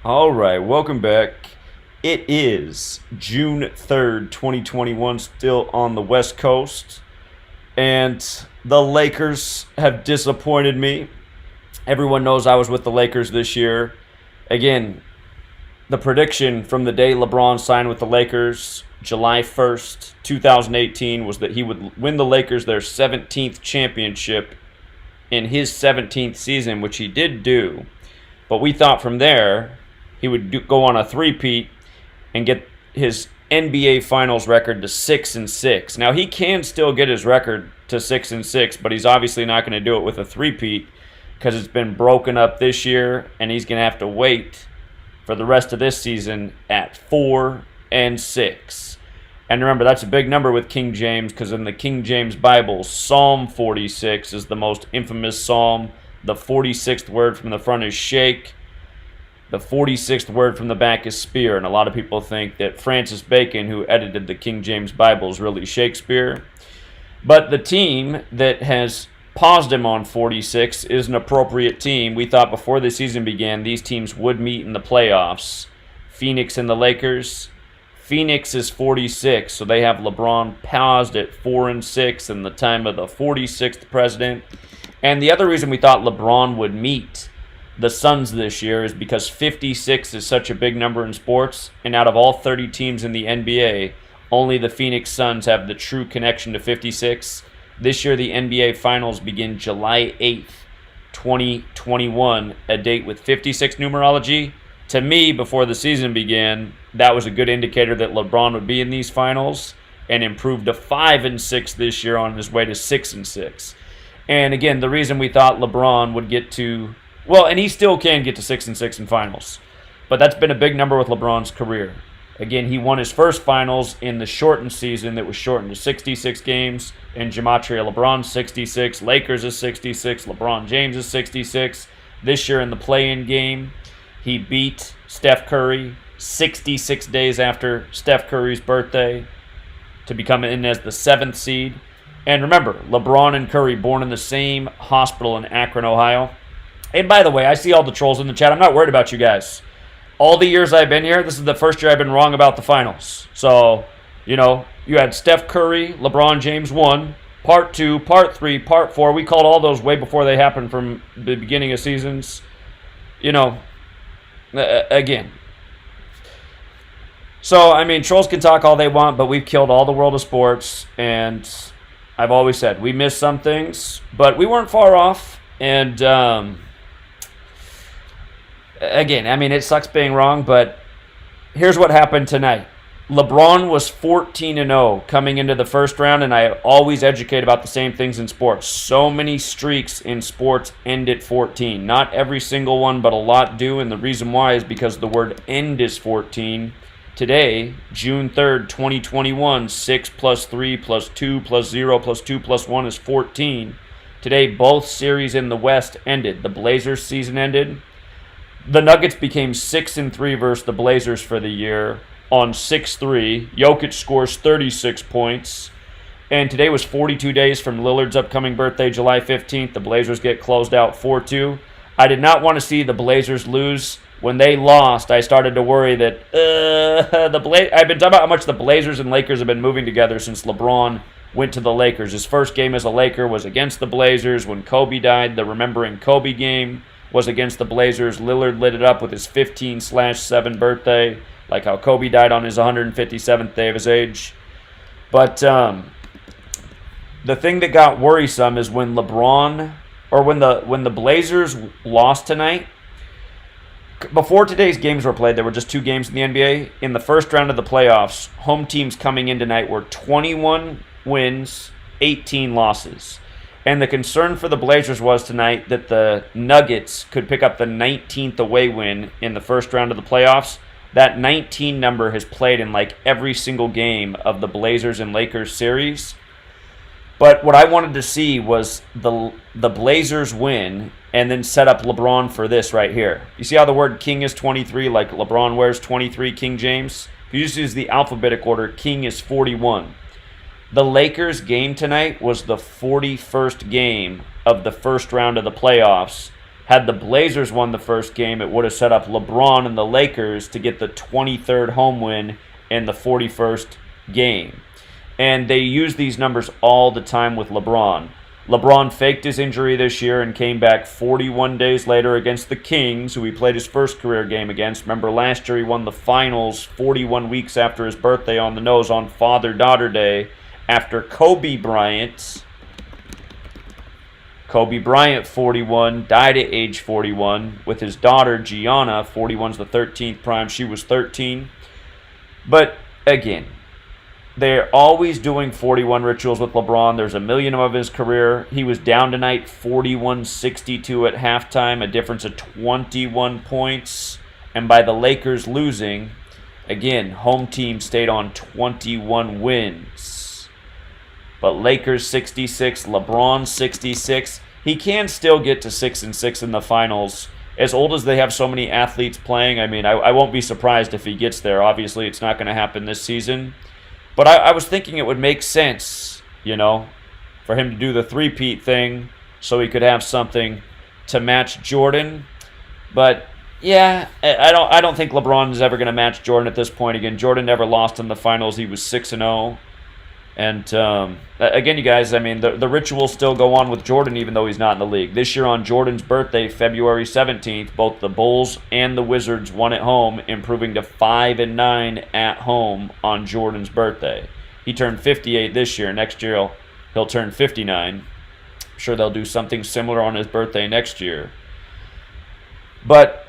All right, welcome back. It is June 3rd, 2021, still on the West Coast, and the Lakers have disappointed me. Everyone knows I was with the Lakers this year. Again, the prediction from the day LeBron signed with the Lakers, July 1st, 2018, was that he would win the Lakers their 17th championship in his 17th season, which he did do. But we thought from there he would go on a three-peat and get his NBA Finals record to 6-6. Now he can still get his record to 6-6, but he's obviously not going to do it with a three-peat because it's been broken up this year, and he's going to have to wait for the rest of this season at 4-6. And remember, that's a big number with King James, because in the King James Bible, Psalm 46 is the most infamous psalm. The 46th word from the front is shake. The 46th word from the back is spear. And a lot of people think that Francis Bacon, who edited the King James Bible, is really Shakespeare. But the team that has paused him on 46 is an appropriate team. We thought before the season began these teams would meet in the playoffs. Phoenix and the Lakers. Phoenix is 46, so they have LeBron paused at 4-6 in the time of the 46th president. And the other reason we thought LeBron would meet the Suns this year is because 56 is such a big number in sports, and out of all 30 teams in the NBA, only the Phoenix Suns have the true connection to 56. This year, the NBA Finals begin July 8th, 2021, a date with 56 numerology. To me, before the season began, that was a good indicator that LeBron would be in these finals and improved to 5-6 this year on his way to 6-6. And again, the reason we thought LeBron would get to, well, and he still can get to 6-6 in finals, but that's been a big number with LeBron's career. Again, he won his first finals in the shortened season that was shortened to 66 games. In Gematria, LeBron 66, Lakers is 66, LeBron James is 66. This year in the play-in game, he beat Steph Curry 66 days after Steph Curry's birthday to become in as the 7th seed. And remember, LeBron and Curry born in the same hospital in Akron, Ohio. And by the way, I see all the trolls in the chat. I'm not worried about you guys. All the years I've been here, this is the first year I've been wrong about the finals. So, you had Steph Curry, LeBron James 1, Part 2, Part 3, Part 4. We called all those way before they happened from the beginning of seasons. Again. So, trolls can talk all they want, but we've killed all the world of sports. And I've always said we missed some things, but we weren't far off. And again, it sucks being wrong, but here's what happened tonight. LeBron was 14-0 coming into the first round, and I always educate about the same things in sports. So many streaks in sports end at 14. Not every single one, but a lot do, and the reason why is because the word end is 14. Today, June 3rd, 2021, 6 plus 3 plus 2 plus 0 plus 2 plus 1 is 14. Today, both series in the West ended. The Blazers season ended. The Nuggets became 6-3 versus the Blazers for the year on 6-3. Jokic scores 36 points. And today was 42 days from Lillard's upcoming birthday, July 15th. The Blazers get closed out 4-2. I did not want to see the Blazers lose. When they lost, I started to worry that I've been talking about how much the Blazers and Lakers have been moving together since LeBron went to the Lakers. His first game as a Laker was against the Blazers. When Kobe died, the Remembering Kobe game was against the Blazers. Lillard lit it up with his 15/7 birthday, like how Kobe died on his 157th day of his age. But the thing that got worrisome is when the Blazers lost tonight. Before today's games were played, there were just 2 games in the NBA. In the first round of the playoffs, home teams coming in tonight were 21 wins, 18 losses. And the concern for the Blazers was tonight that the Nuggets could pick up the 19th away win in the first round of the playoffs. That 19 number has played in like every single game of the Blazers and Lakers series. But what I wanted to see was the Blazers win and then set up LeBron for this right here. You see how the word king is 23, like LeBron wears 23, King James? If you just use the alphabetic order, king is 41. The Lakers game tonight was the 41st game of the first round of the playoffs Had the Blazers won the first game, it would have set up LeBron and the Lakers to get the 23rd home win in the 41st game. And they use these numbers all the time with LeBron. LeBron faked his injury this year and came back 41 days later against the Kings, who he played his first career game against. Remember, last year he won the finals 41 weeks after his birthday on the nose on Father-Daughter Day after Kobe Bryant, 41, died at age 41, with his daughter, Gianna. 41's the 13th prime. She was 13. But, again, they're always doing 41 rituals with LeBron. There's a million of his career. He was down tonight 41-62 at halftime, a difference of 21 points. And by the Lakers losing, again, home team stayed on 21 wins. But Lakers 66, LeBron 66. He can still get to 6-6 in the finals. As old as they have so many athletes playing, I mean, I won't be surprised if he gets there. Obviously, it's not going to happen this season. But I was thinking it would make sense, you know, for him to do the three-peat thing so he could have something to match Jordan. But, yeah, I don't think LeBron is ever going to match Jordan at this point. Again, Jordan never lost in the finals. He was 6-0. And, again, you guys, I mean, the rituals still go on with Jordan even though he's not in the league. This year on Jordan's birthday, February 17th, both the Bulls and the Wizards won at home, improving to 5-9 at home on Jordan's birthday. He turned 58 this year. Next year, he'll turn 59. I'm sure they'll do something similar on his birthday next year. But,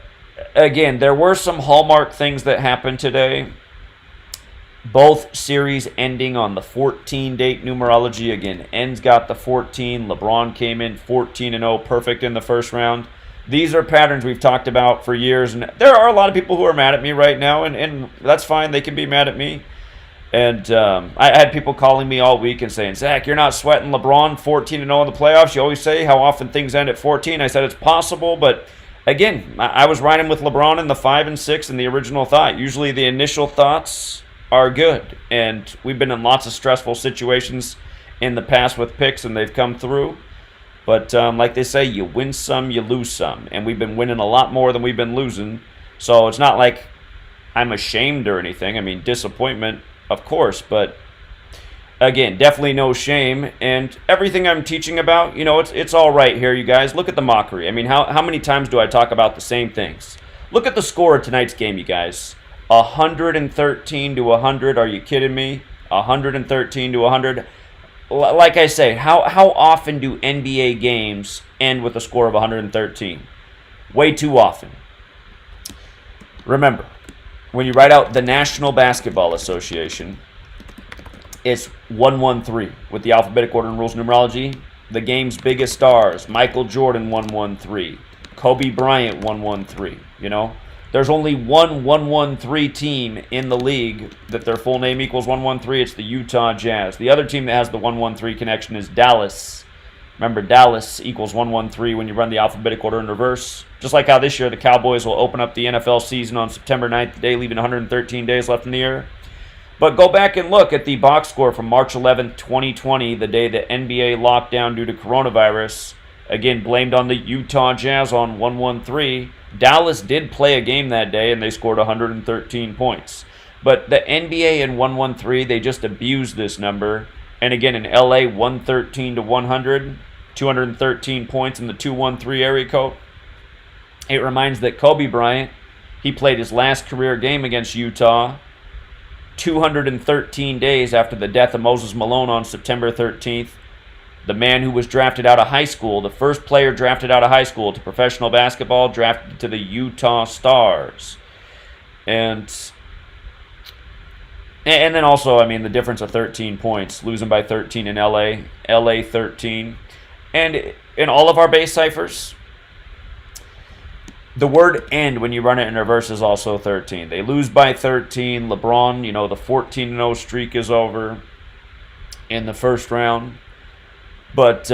again, there were some hallmark things that happened today. Both series ending on the 14 date numerology. Again, N's got the 14. LeBron came in 14-0, perfect in the first round. These are patterns we've talked about for years, and there are a lot of people who are mad at me right now, and that's fine. They can be mad at me. And I had people calling me all week and saying, Zach, you're not sweating LeBron 14-0 in the playoffs. You always say how often things end at 14. I said it's possible, but again, I was riding with LeBron in the 5 and 6 in the original thought. Usually the initial thoughts are good, and we've been in lots of stressful situations in the past with picks, and they've come through. But like they say, you win some, you lose some, and we've been winning a lot more than we've been losing. So it's not like I'm ashamed or anything. I mean, disappointment, of course, but again, definitely no shame. And everything I'm teaching about, you know, it's all right here, you guys. Look at the mockery. I mean, how many times do I talk about the same things? Look at the score of tonight's game, you guys. 113-100. Are you kidding me? 113-100. Like I say, how often do NBA games end with a score of 113? Way too often. Remember, when you write out the National Basketball Association, it's 113 with the alphabetic order and rules numerology. The game's biggest stars: Michael Jordan 113, Kobe Bryant 113. You know. There's only one 113 team in the league that their full name equals 113. It's the Utah Jazz. The other team that has the 113 connection is Dallas. Remember, Dallas equals 113 when you run the alphabetic order in reverse. Just like how this year the Cowboys will open up the NFL season on September 9th, the day leaving 113 days left in the year. But go back and look at the box score from March 11th, 2020, the day the NBA locked down due to coronavirus. Again, blamed on the Utah Jazz on 113. Dallas did play a game that day, and they scored 113 points. But the NBA in 113, they just abused this number. And again, in LA, 113-100, 213 points in the 213 area code. It reminds that Kobe Bryant, he played his last career game against Utah 213 days after the death of Moses Malone on September 13th. The man who was drafted out of high school, the first player drafted out of high school to professional basketball, drafted to the Utah Stars. And then also, I mean, the difference of 13 points, losing by 13 in LA 13. And in all of our base ciphers, the word end when you run it in reverse is also 13. They lose by 13. LeBron, you know, the 14-0 streak is over in the first round. But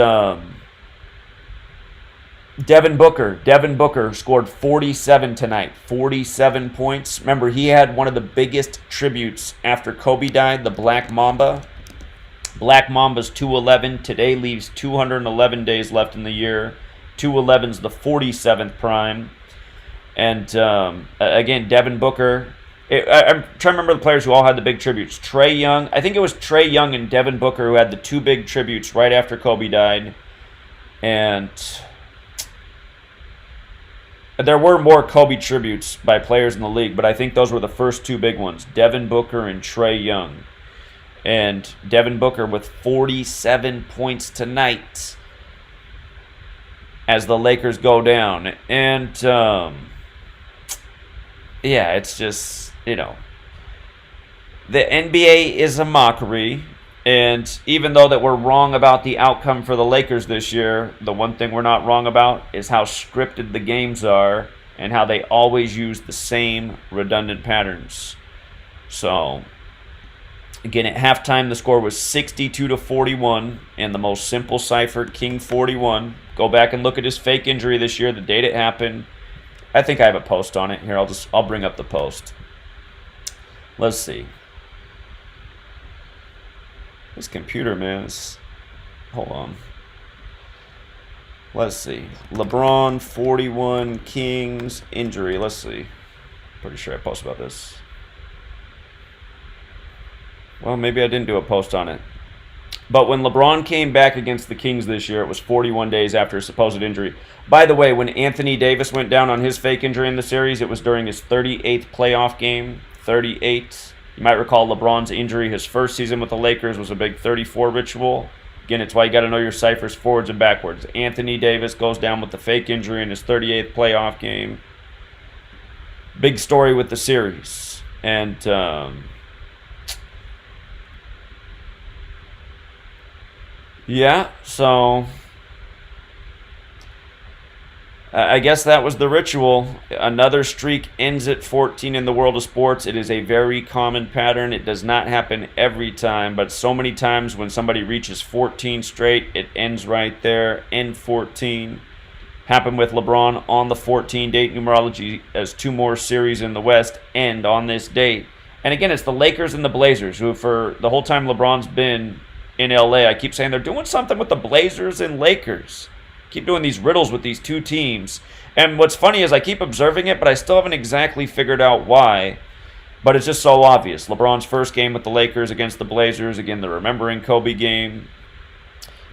Devin Booker scored 47 tonight, 47 points. Remember, he had one of the biggest tributes after Kobe died, the Black Mamba. Black Mamba's 211. Today leaves 211 days left in the year. 211's the 47th prime. And again, Devin Booker. I'm trying to remember the players who all had the big tributes. Trae Young. I think it was Trae Young and Devin Booker who had the two big tributes right after Kobe died. And there were more Kobe tributes by players in the league, but I think those were the first two big ones, Devin Booker and Trae Young. And Devin Booker with 47 points tonight as the Lakers go down. And, yeah, it's just, you know, the NBA is a mockery. And even though that we're wrong about the outcome for the Lakers this year, the one thing we're not wrong about is how scripted the games are and how they always use the same redundant patterns. So, again, at halftime, the score was 62-41, and the most simple cipher, King 41. Go back and look at his fake injury this year, the date it happened. I think I have a post on it. Here, I'll bring up the post. Let's see. This computer, man, hold on. Let's see. LeBron, 41, Kings, injury. Let's see. Pretty sure I posted about this. Well, maybe I didn't do a post on it. But when LeBron came back against the Kings this year, it was 41 days after his supposed injury. By the way, when Anthony Davis went down on his fake injury in the series, it was during his 38th playoff game. 38. You might recall LeBron's injury his first season with the Lakers was a big 34 ritual. Again, it's why you got to know your ciphers forwards and backwards. Anthony Davis goes down with the fake injury in his 38th playoff game. Big story with the series. And yeah, so I guess that was the ritual. Another streak ends at 14 in the world of sports. It is a very common pattern. It does not happen every time, but so many times when somebody reaches 14 straight, it ends right there. End 14. Happened with LeBron on the 14 date numerology as two more series in the West end on this date. And again, it's the Lakers and the Blazers who, for the whole time LeBron's been in LA, I keep saying they're doing something with the Blazers and Lakers. Keep doing these riddles with these two teams. And what's funny is I keep observing it, but I still haven't exactly figured out why. But it's just so obvious. LeBron's first game with the Lakers against the Blazers. Again, the Remembering Kobe game.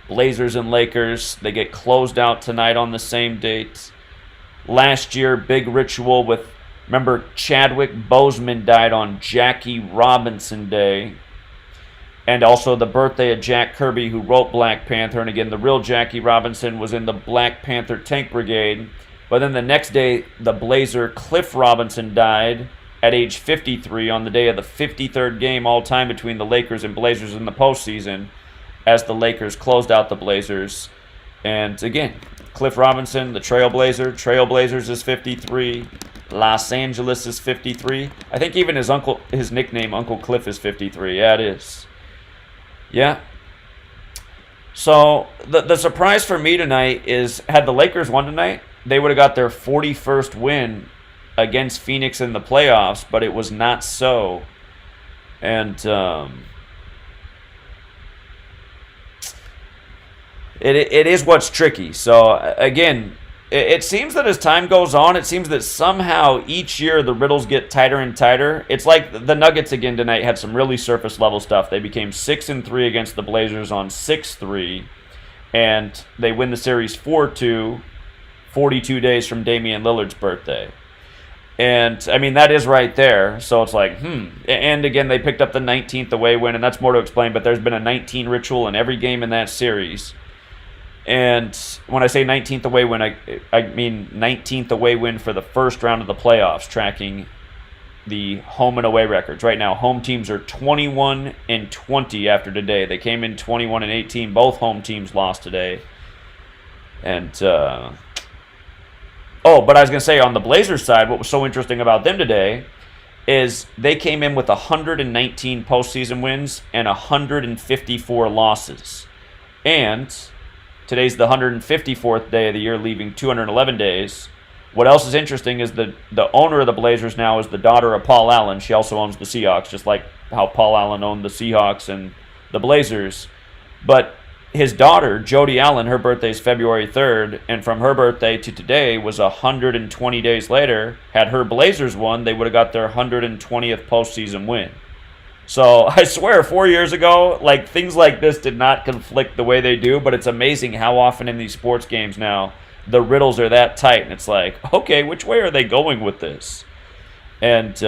Blazers and Lakers. They get closed out tonight on the same date. Last year, big ritual with, remember, Chadwick Boseman died on Jackie Robinson Day. And also the birthday of Jack Kirby, who wrote Black Panther. And again, the real Jackie Robinson was in the Black Panther Tank Brigade. But then the next day, the Blazer Cliff Robinson died at age 53 on the day of the 53rd game all-time between the Lakers and Blazers in the postseason as the Lakers closed out the Blazers. And again, Cliff Robinson, the Trailblazer. Trailblazers is 53. Los Angeles is 53. I think even his nickname, Uncle Cliff, is 53. Yeah, it is. Yeah. So the surprise for me tonight is, had the Lakers won tonight, they would have got their 41st win against Phoenix in the playoffs, but it was not so. And it is what's tricky. So again, it seems that as time goes on, it seems that somehow each year the riddles get tighter and tighter. It's like the Nuggets again tonight had some really surface level stuff. They became 6-3 against the Blazers on 6-3, and they win the series 4-2, 42 days from Damian Lillard's birthday. And I mean, that is right there. So it's like, And again, they picked up the 19th away win, and that's more to explain, but there's been a 19 ritual in every game in that series. And when I say 19th away win, I mean 19th away win for the first round of the playoffs, tracking the home and away records. Right now, home teams are 21-20 after today. They came in 21-18. Both home teams lost today. And, but I was going to say, on the Blazers side, what was so interesting about them today is they came in with 119 postseason wins and 154 losses. And today's the 154th day of the year, leaving 211 days. What else is interesting is the owner of the Blazers now is the daughter of Paul Allen. She also owns the Seahawks, just like how Paul Allen owned the Seahawks and the Blazers. But his daughter, Jody Allen, her birthday is February 3rd, and from her birthday to today was 120 days later. Had her Blazers won, they would have got their 120th postseason win. So I swear, 4 years ago, like, things like this did not conflict the way they do, but it's amazing how often in these sports games now the riddles are that tight, and it's like, okay, which way are they going with this? And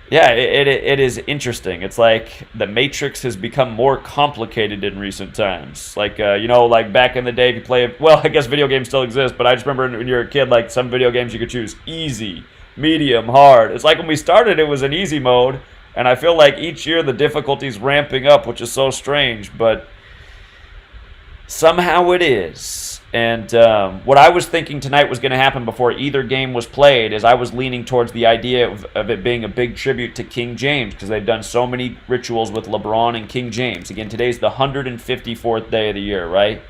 yeah, it is interesting. It's like the Matrix has become more complicated in recent times. Like, like back in the day, if you play, well, I guess video games still exist, but I just remember when you were a kid, like some video games you could choose easy, medium, hard. It's like when we started, it was an easy mode, and I feel like each year the difficulty's ramping up, which is so strange, but somehow it is. And what I was thinking tonight was going to happen before either game was played is I was leaning towards the idea of it being a big tribute to King James, because they've done so many rituals with LeBron and King James. Again, today's the 154th day of the year, right?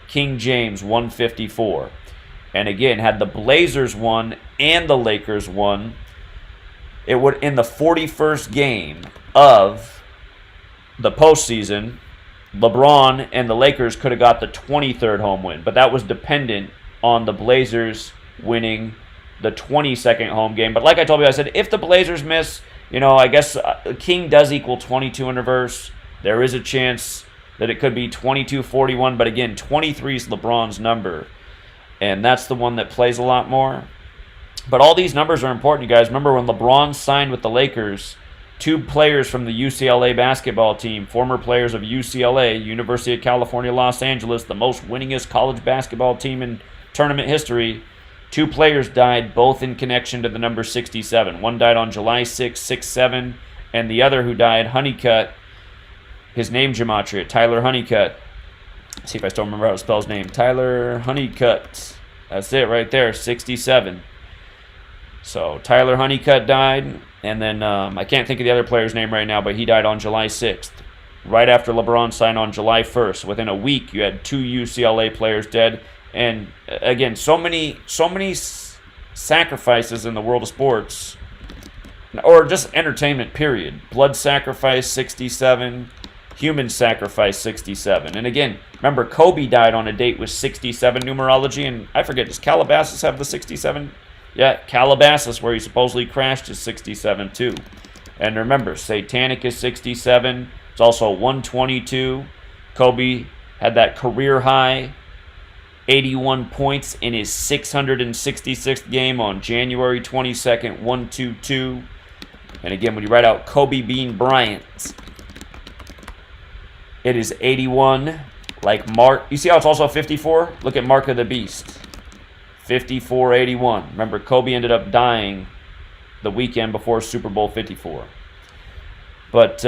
King James 154. And again, had the Blazers won and the Lakers won, it would, in the 41st game of the postseason, LeBron and the Lakers could have got the 23rd home win, but that was dependent on the Blazers winning the 22nd home game. But like I told you, I said, if the Blazers miss, I guess King does equal 22 in reverse. There is a chance that it could be 22-41, but again, 23 is LeBron's number, and that's the one that plays a lot more. But all these numbers are important, you guys. Remember when LeBron signed with the Lakers, 2 players from the UCLA basketball team, former players of UCLA, University of California, Los Angeles, the most winningest college basketball team in tournament history. 2 players died, both in connection to the number 67. One died on July 6, 6-7, and the other who died, Honeycutt, his name Gematria, Tyler Honeycutt. Let's see if I still remember how to spell his name. Tyler Honeycutt. That's it right there, 67. So Tyler Honeycutt died. And then I can't think of the other player's name right now, but he died on July 6th, right after LeBron signed on July 1st. Within a week, you had 2 UCLA players dead. And again, so many sacrifices in the world of sports, or just entertainment, period. Blood sacrifice, 67. Human sacrifice, 67. And again, remember, Kobe died on a date with 67 numerology, and I forget, does Calabasas have the 67? Yeah, Calabasas, where he supposedly crashed, is 67 too. And remember, Satanic is 67. It's also 122. Kobe had that career high 81 points in his 666th game on January 22nd, 122. And again, when you write out Kobe Bean Bryant, it is 81. Like Mark, you see how it's also 54? Look at Mark of the Beast. 54-81. Remember, Kobe ended up dying the weekend before Super Bowl 54. But,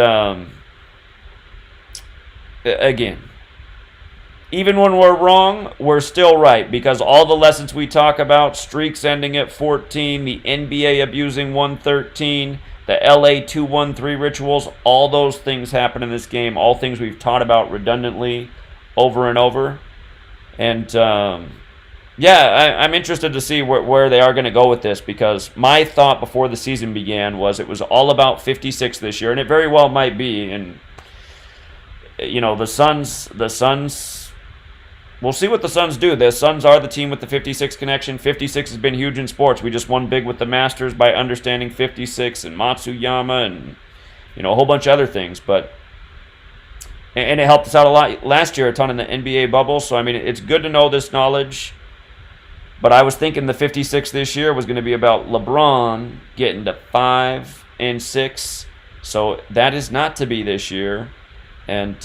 again, even when we're wrong, we're still right, because all the lessons we talk about, streaks ending at 14, the NBA abusing 113, the LA 2-1-3 rituals, all those things happen in this game, all things we've taught about redundantly over and over. And, yeah, I'm interested to see where they are going to go with this, because my thought before the season began was it was all about 56 this year, and it very well might be. And, the Suns, we'll see what the Suns do. The Suns are the team with the 56 connection. 56 has been huge in sports. We just won big with the Masters by understanding 56 and Matsuyama and, a whole bunch of other things. And it helped us out a lot last year, a ton in the NBA bubble. So, I mean, it's good to know this knowledge. But I was thinking the 56 this year was going to be about LeBron getting to 5 and 6. So that is not to be this year. And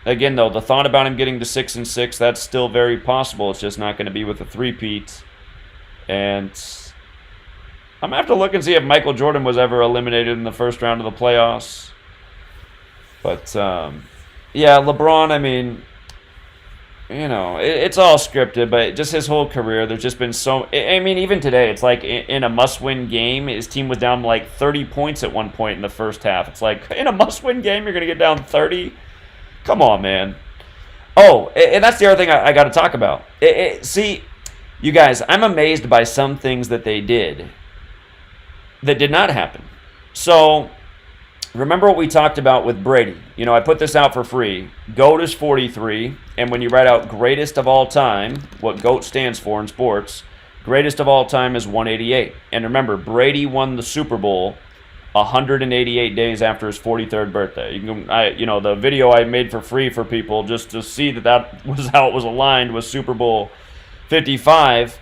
again, though, the thought about him getting to 6 and 6, that's still very possible. It's just not going to be with a three-peat. And I'm going to have to look and see if Michael Jordan was ever eliminated in the first round of the playoffs. But, yeah, LeBron, I mean, it's all scripted, but just his whole career, there's just been so... I mean, even today, it's like in a must-win game, his team was down like 30 points at one point in the first half. It's like, in a must-win game, you're going to get down 30? Come on, man. Oh, and that's the other thing I got to talk about. See, you guys, I'm amazed by some things that they did that did not happen. So, remember what we talked about with Brady. I put this out for free. GOAT is 43, and when you write out greatest of all time, what GOAT stands for in sports, greatest of all time is 188. And remember, Brady won the Super Bowl 188 days after his 43rd birthday. The video I made for free for people just to see that was how it was aligned with Super Bowl 55.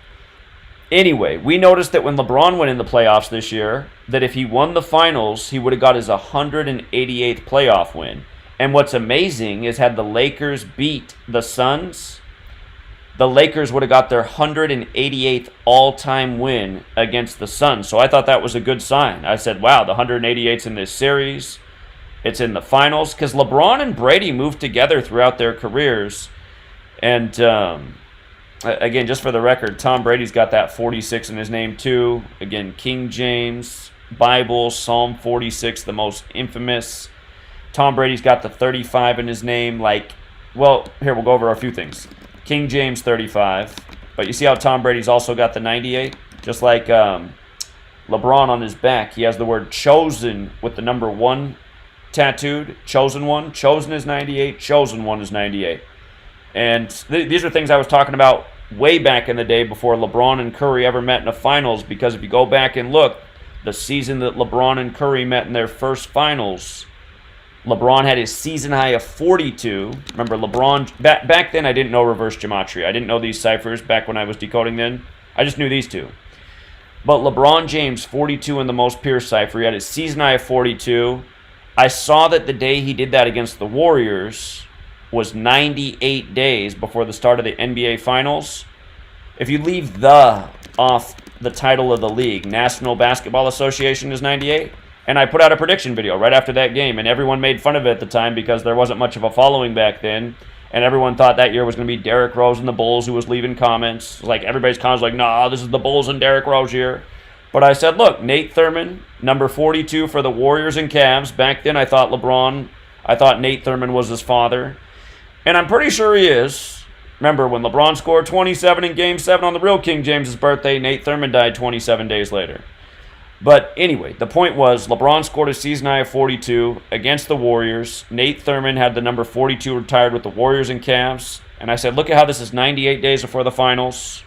Anyway, we noticed that when LeBron went in the playoffs this year, that if he won the finals, he would have got his 188th playoff win. And what's amazing is had the Lakers beat the Suns, the Lakers would have got their 188th all-time win against the Suns. So I thought that was a good sign. I said, wow, the 188's in this series. It's in the finals. Because LeBron and Brady moved together throughout their careers. And again, just for the record, Tom Brady's got that 46 in his name too. Again, King James, Bible, Psalm 46, the most infamous. Tom Brady's got the 35 in his name. Here, we'll go over a few things. King James 35. But you see how Tom Brady's also got the 98? Just like LeBron on his back, he has the word chosen with the number 1 tattooed. Chosen one. Chosen is 98. Chosen one is 98. And these are things I was talking about way back in the day before LeBron and Curry ever met in the finals, because if you go back and look, the season that LeBron and Curry met in their first finals, LeBron had his season high of 42. Remember, LeBron, back then I didn't know reverse gematria. I didn't know these ciphers back when I was decoding then. I just knew these two. But LeBron James, 42 in the most pure cipher. He had his season high of 42. I saw that the day he did that against the Warriors was 98 days before the start of the NBA Finals. If you leave the off the title of the league, National Basketball Association is 98. And I put out a prediction video right after that game, and everyone made fun of it at the time because there wasn't much of a following back then, and everyone thought that year was going to be Derrick Rose and the Bulls who was leaving comments. Like, everybody's comments like, nah, this is the Bulls and Derrick Rose year. But I said, look, Nate Thurmond, number 42 for the Warriors and Cavs. Back then I thought Nate Thurmond was his father. And I'm pretty sure he is. Remember, when LeBron scored 27 in Game 7 on the real King James' birthday, Nate Thurmond died 27 days later. But anyway, the point was, LeBron scored a season high of 42 against the Warriors. Nate Thurmond had the number 42 retired with the Warriors and Cavs. And I said, look at how this is 98 days before the finals.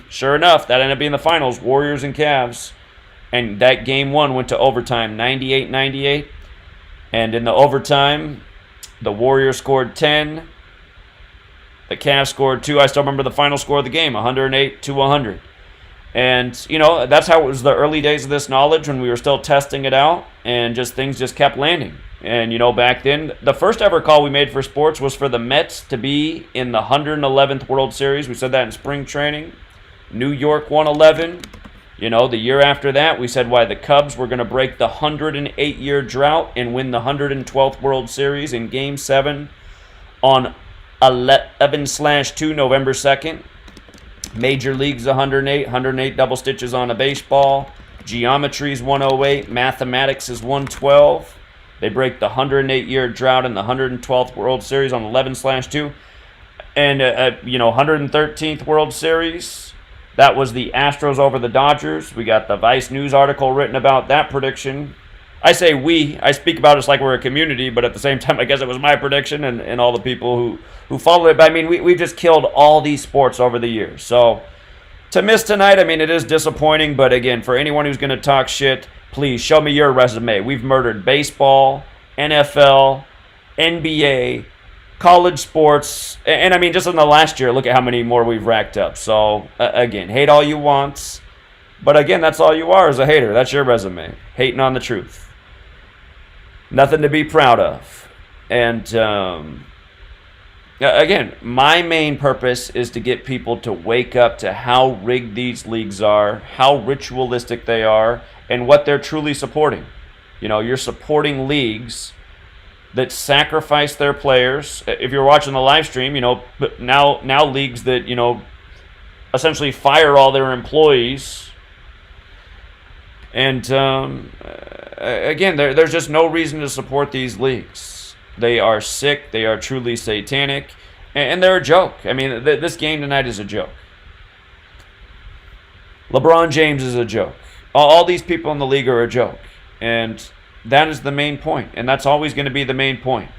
Sure enough, that ended up being the finals, Warriors and Cavs. And that game 1 went to overtime, 98-98. And in the overtime, the Warriors scored 10. The Cavs scored 2. I still remember the final score of the game, 108-100. And, that's how it was the early days of this knowledge when we were still testing it out, and things just kept landing. And, back then, the first ever call we made for sports was for the Mets to be in the 111th World Series. We said that in spring training. New York won 11. The year after that, we said why the Cubs were going to break the 108-year drought and win the 112th World Series in Game 7 on 11/2, November 2nd. Major League's 108 double stitches on a baseball. Geometry's 108. Mathematics is 112. They break the 108-year drought in the 112th World Series on 11/2. And, 113th World Series, that was the Astros over the Dodgers. We got the Vice News article written about that prediction. I say we. I speak about it like we're a community, but at the same time, I guess it was my prediction and all the people who followed it. But, we've just killed all these sports over the years. So, to miss tonight, it is disappointing. But, again, for anyone who's going to talk shit, please show me your resume. We've murdered baseball, NFL, NBA, college sports. And, just in the last year, look at how many more we've racked up. So, again, hate all you want. But, again, that's all you are, is a hater. That's your resume. Hating on the truth. Nothing to be proud of. And, again, my main purpose is to get people to wake up to how rigged these leagues are, how ritualistic they are, and what they're truly supporting. You're supporting leagues that sacrifice their players. If you're watching the live stream, now leagues that, essentially fire all their employees. And, again, there's just no reason to support these leagues. They are sick. They are truly satanic. And they're a joke. This game tonight is a joke. LeBron James is a joke. All these people in the league are a joke. And that is the main point, and that's always going to be the main point.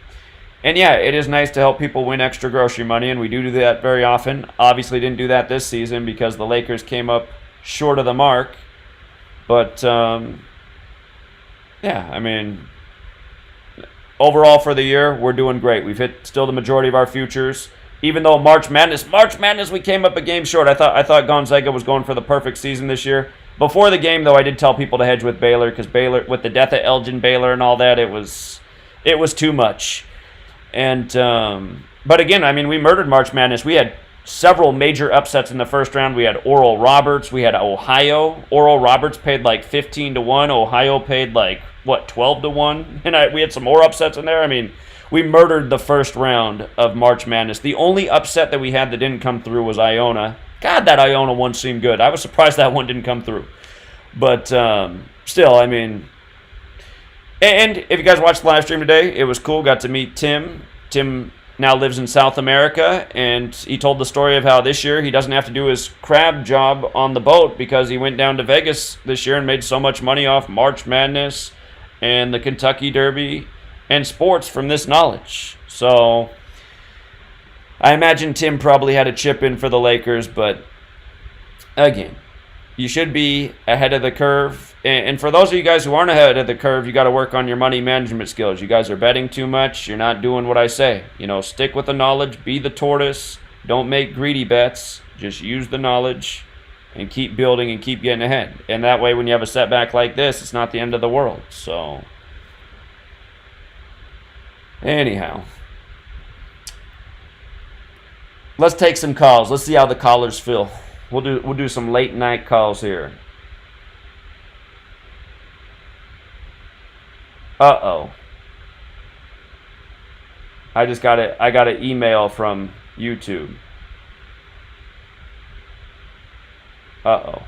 And yeah, it is nice to help people win extra grocery money, and we do that very often. Obviously, didn't do that this season because the Lakers came up short of the mark. But yeah, I mean, overall for the year, we're doing great. We've hit still the majority of our futures. Even though March Madness, we came up a game short. I thought Gonzaga was going for the perfect season this year. Before the game, though, I did tell people to hedge with Baylor because Baylor, with the death of Elgin Baylor and all that, it was too much. And but again, I mean, we murdered March Madness. We had several major upsets in the first round. We had Oral Roberts. We had Ohio. Oral Roberts paid like 15-1. Ohio paid like, what, 12-1? And we had some more upsets in there. I mean, we murdered the first round of March Madness. The only upset that we had that didn't come through was Iona. God, that Iona one seemed good. I was surprised that one didn't come through. But still, I mean... And if you guys watched the live stream today, it was cool. Got to meet Tim. Tim now lives in South America, and he told the story of how this year he doesn't have to do his crab job on the boat because he went down to Vegas this year and made so much money off March Madness and the Kentucky Derby and sports from this knowledge. So I imagine Tim probably had a chip in for the Lakers, but again, you should be ahead of the curve. And for those of you guys who aren't ahead of the curve, you got to work on your money management skills. You guys are betting too much. You're not doing what I say. You know, stick with the knowledge. Be the tortoise. Don't make greedy bets. Just use the knowledge and keep building and keep getting ahead. And that way, when you have a setback like this, it's not the end of the world. So, anyhow, let's take some calls. Let's see how the callers feel. We'll do some late night calls here. Uh-oh. I got an email from YouTube. Uh-oh.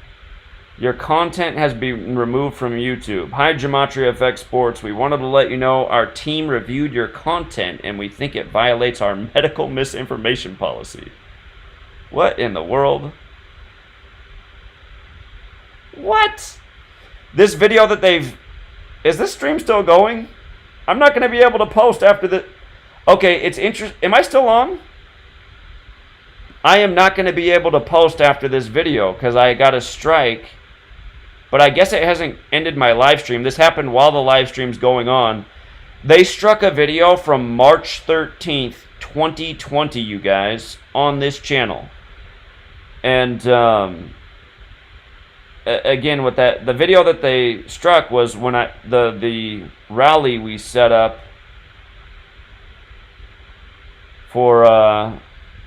Your content has been removed from YouTube. Hi, Gematria Effect Sports. We wanted to let you know our team reviewed your content and we think it violates our medical misinformation policy. What in the world? What? This video that they've... Is this stream still going? I'm not going to be able to post after the... Okay, it's interesting. Am I still on? I am not going to be able to post after this video because I got a strike. But I guess it hasn't ended my live stream. This happened while the live stream's going on. They struck a video from March 13th, 2020, you guys, on this channel. And... again, with that, the video that they struck was when the rally we set up for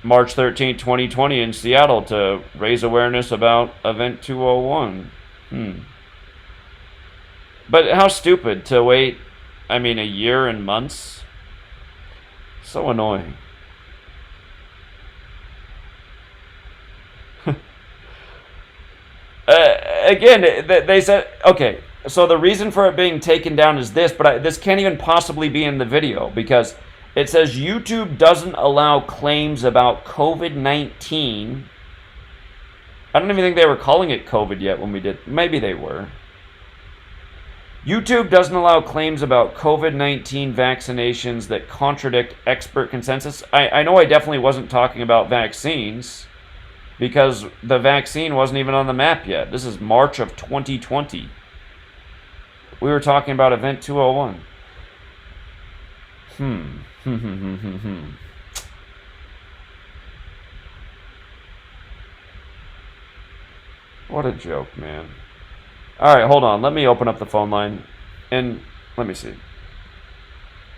March 13th, 2020 in Seattle to raise awareness about Event 201. But how stupid to wait, I mean, a year and months? So annoying. Again, they said, okay, so the reason for it being taken down is this, but this can't even possibly be in the video because it says YouTube doesn't allow claims about COVID-19. I don't even think they were calling it COVID yet when we did. Maybe they were. YouTube doesn't allow claims about COVID-19 vaccinations that contradict expert consensus. I know I definitely wasn't talking about vaccines, because the vaccine wasn't even on the map yet. This is March of 2020. We were talking about Event 201. What a joke, man. Alright, hold on. Let me open up the phone line. And let me see.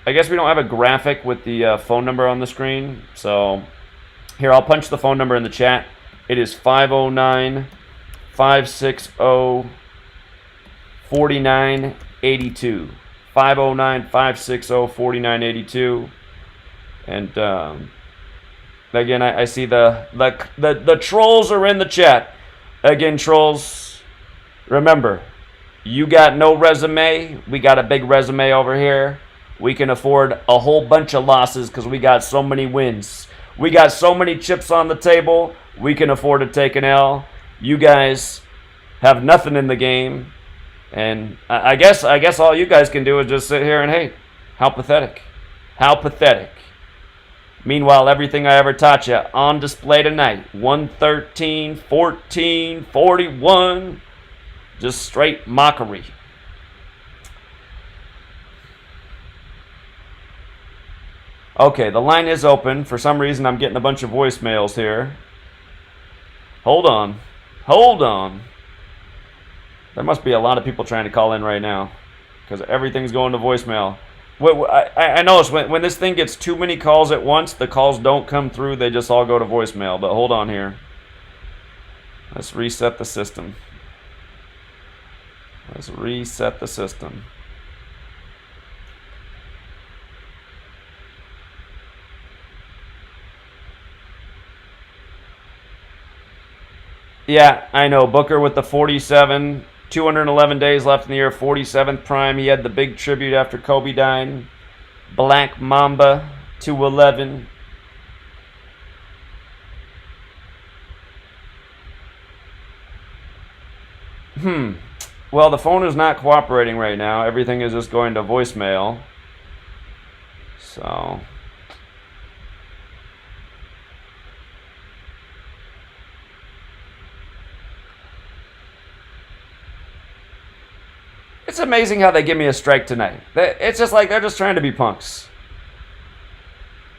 I guess we don't have a graphic with the phone number on the screen. So, here, I'll punch the phone number in the chat. It is 509-560-4982. 509-560-4982. And again, I see the trolls are in the chat. Again, trolls, remember, you got no resume. We got a big resume over here. We can afford a whole bunch of losses because we got so many wins. We got so many chips on the table. We can afford to take an L. You guys have nothing in the game. And I guess all you guys can do is just sit here and hate. How pathetic. How pathetic. Meanwhile, everything I ever taught you on display tonight. 113, 14, 41. Just straight mockery. Okay, the line is open. For some reason, I'm getting a bunch of voicemails here. Hold on. Hold on. There must be a lot of people trying to call in right now because everything's going to voicemail. I notice when this thing gets too many calls at once, the calls don't come through. They just all go to voicemail. But hold on here. Let's reset the system. Let's reset the system. Yeah, I know. Booker with the 47, 211 days left in the year, 47th prime. He had the big tribute after Kobe died. Black Mamba, 211. Well, the phone is not cooperating right now. Everything is just going to voicemail. So... It's amazing how they give me a strike tonight. It's just like they're just trying to be punks.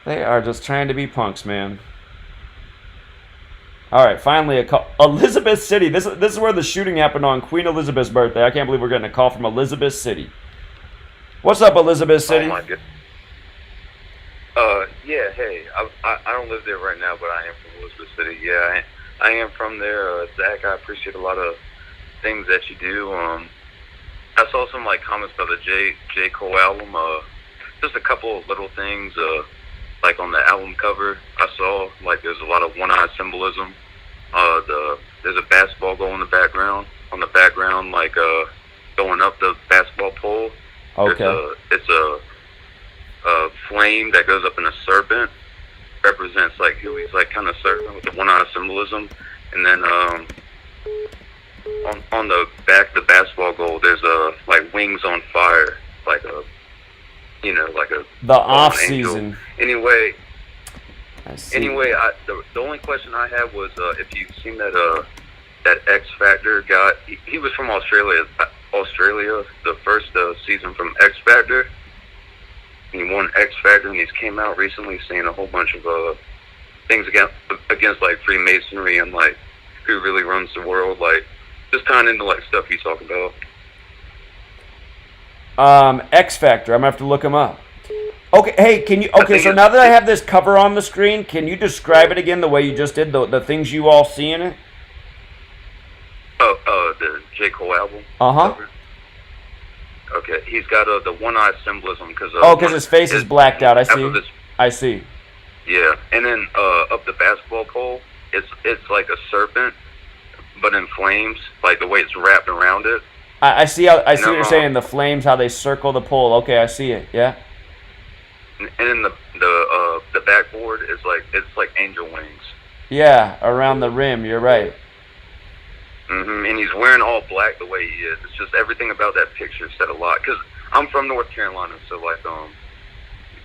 They are just trying to be punks, man. All right, finally a call. Elizabeth City. This is where the shooting happened on Queen Elizabeth's birthday. I can't believe we're getting a call from Elizabeth City. What's up, Elizabeth City? Oh my goodness. Yeah, hey. I don't live there right now, but I am from Elizabeth City. Yeah, I am from there. Zach, I appreciate a lot of things that you do. I saw some comments about the J. Cole album. Just a couple of little things. Like on the album cover, I saw there's a lot of one-eye symbolism. There's a basketball goal in the background. On the background, going up the basketball pole. Okay. It's a flame that goes up in a serpent. Represents Huey's kind of serpent with the one-eye symbolism. And then on the back of the basketball goal, there's wings on fire, the off season. Anyway, the only question I had was if you've seen that X Factor guy. He was from Australia, the first season from X Factor. He won X Factor, and he's came out recently saying a whole bunch of things against Freemasonry and who really runs the world, just tying into stuff you talk about. X Factor. I'm gonna have to look him up. Okay, hey, can you? Okay, so now that I have this cover on the screen, can you describe it again the way you just did? The things you all see in it. The J. Cole album. Cover? Okay, he's got the one-eye symbolism because. Because his face is blacked out. I see. Yeah, and then up the basketball pole, it's like a serpent, but in flames, the way it's wrapped around it. I see what you're saying. The flames, how they circle the pole. Okay, I see it. Yeah. And then the backboard is it's angel wings. Yeah, around the rim. You're right. And he's wearing all black the way he is. It's just everything about that picture said a lot. Because I'm from North Carolina, so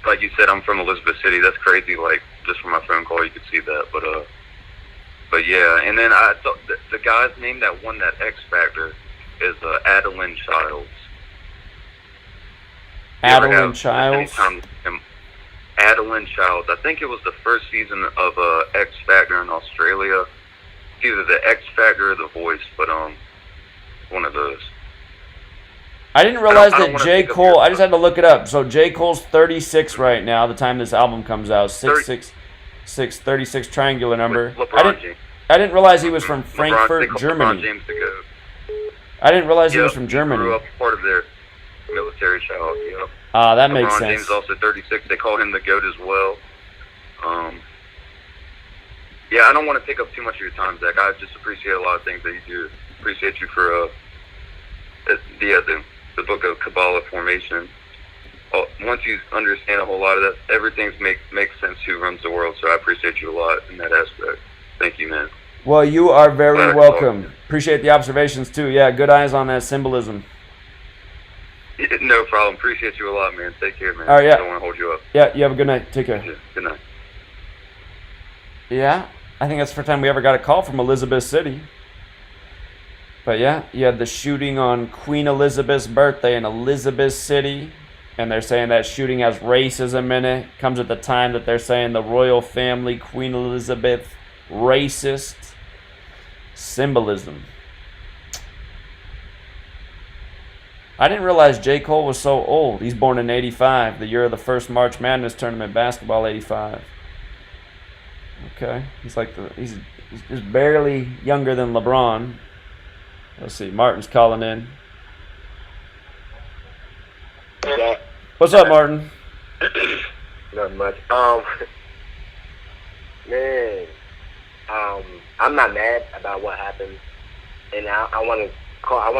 like you said, I'm from Elizabeth City. That's crazy. Just from my phone call, you could see that. But yeah. And then I thought the guy's name that won that X Factor is Adeline Childs. Adeline Childs? Adeline Childs. I think it was the first season of X Factor in Australia. It's either the X Factor or The Voice, but one of those. I didn't realize that J. Cole, I just had to look it up. So J. Cole's 36 right now, the time this album comes out. 36 triangular number. I didn't realize he was from Frankfurt, Germany. James the GOAT. I didn't realize he was from Germany. He grew up part of their military child. Yep. That makes LeBron sense. James also 36. They call him the GOAT as well. Yeah, I don't want to take up too much of your time, Zach. I just appreciate a lot of things that you do. Appreciate you for the book of Kabbalah formation. Once you understand a whole lot of that, everything makes sense who runs the world. So I appreciate you a lot in that aspect. Thank you, man. Well, you are very welcome. Appreciate the observations, too. Yeah, good eyes on that symbolism. No problem. Appreciate you a lot, man. Take care, man. All right, yeah. I don't want to hold you up. Yeah, you have a good night. Take care. Yeah, good night. Yeah, I think that's the first time we ever got a call from Elizabeth City. But yeah, you had the shooting on Queen Elizabeth's birthday in Elizabeth City. And they're saying that shooting has racism in it. Comes at the time that they're saying the royal family, Queen Elizabeth, racist. Symbolism. I didn't realize J. Cole was so old. He's born in 85, the year of the first March Madness tournament basketball, 85. Okay, he's barely younger than LeBron. Let's see, Martin's calling in. What's up, Martin? Not much. Man, I'm not mad about what happened, and I wanted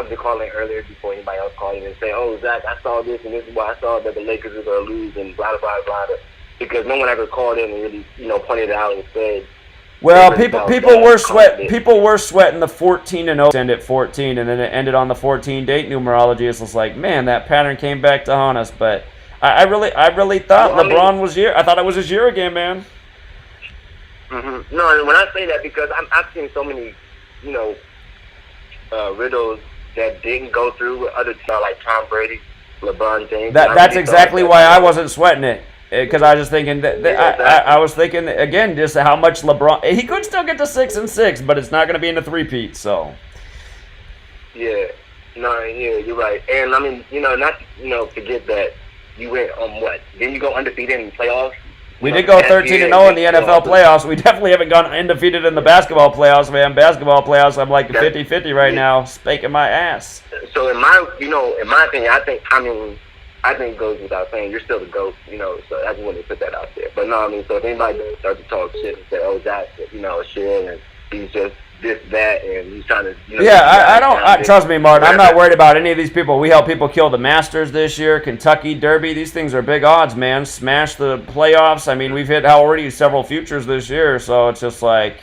to call in earlier before anybody else called in and say, "Oh, Zach, I saw this, and this is why I saw that the Lakers are going to lose," and blah blah blah blah. Because no one ever called in and really, pointed it out and said. Well, people were sweating the 14-0 end at 14, and then it ended on the 14 date numerology. It's just like, man, that pattern came back to haunt us. But I really thought LeBron was year. I thought it was his year again, man. Mm-hmm. No, when I say that, because I've seen so many, riddles that didn't go through with other like Tom Brady, LeBron James. That's exactly why I wasn't sweating it. Because I was just thinking I was thinking again just how much LeBron he could still get to 6-6, but it's not going to be in the three-peat. So you're right. And I mean, not forget that you went on what? Didn't you go undefeated in the playoffs? We did go 13-0 in the NFL playoffs. We definitely haven't gone undefeated in the basketball playoffs, man. Basketball playoffs, I'm like 50-50 right now, spanking my ass. So in my opinion, I think it goes without saying you're still the GOAT, so I just wanted to put that out there. But no, I mean, so if anybody does start to talk shit and say, oh, that's, shit, and he's just this, that, and he's trying to, trust me, Martin, I'm not worried about any of these people. We helped people kill the Masters this year, Kentucky Derby. These things are big odds, man. Smash the playoffs. I mean, we've hit already several futures this year, so it's just like,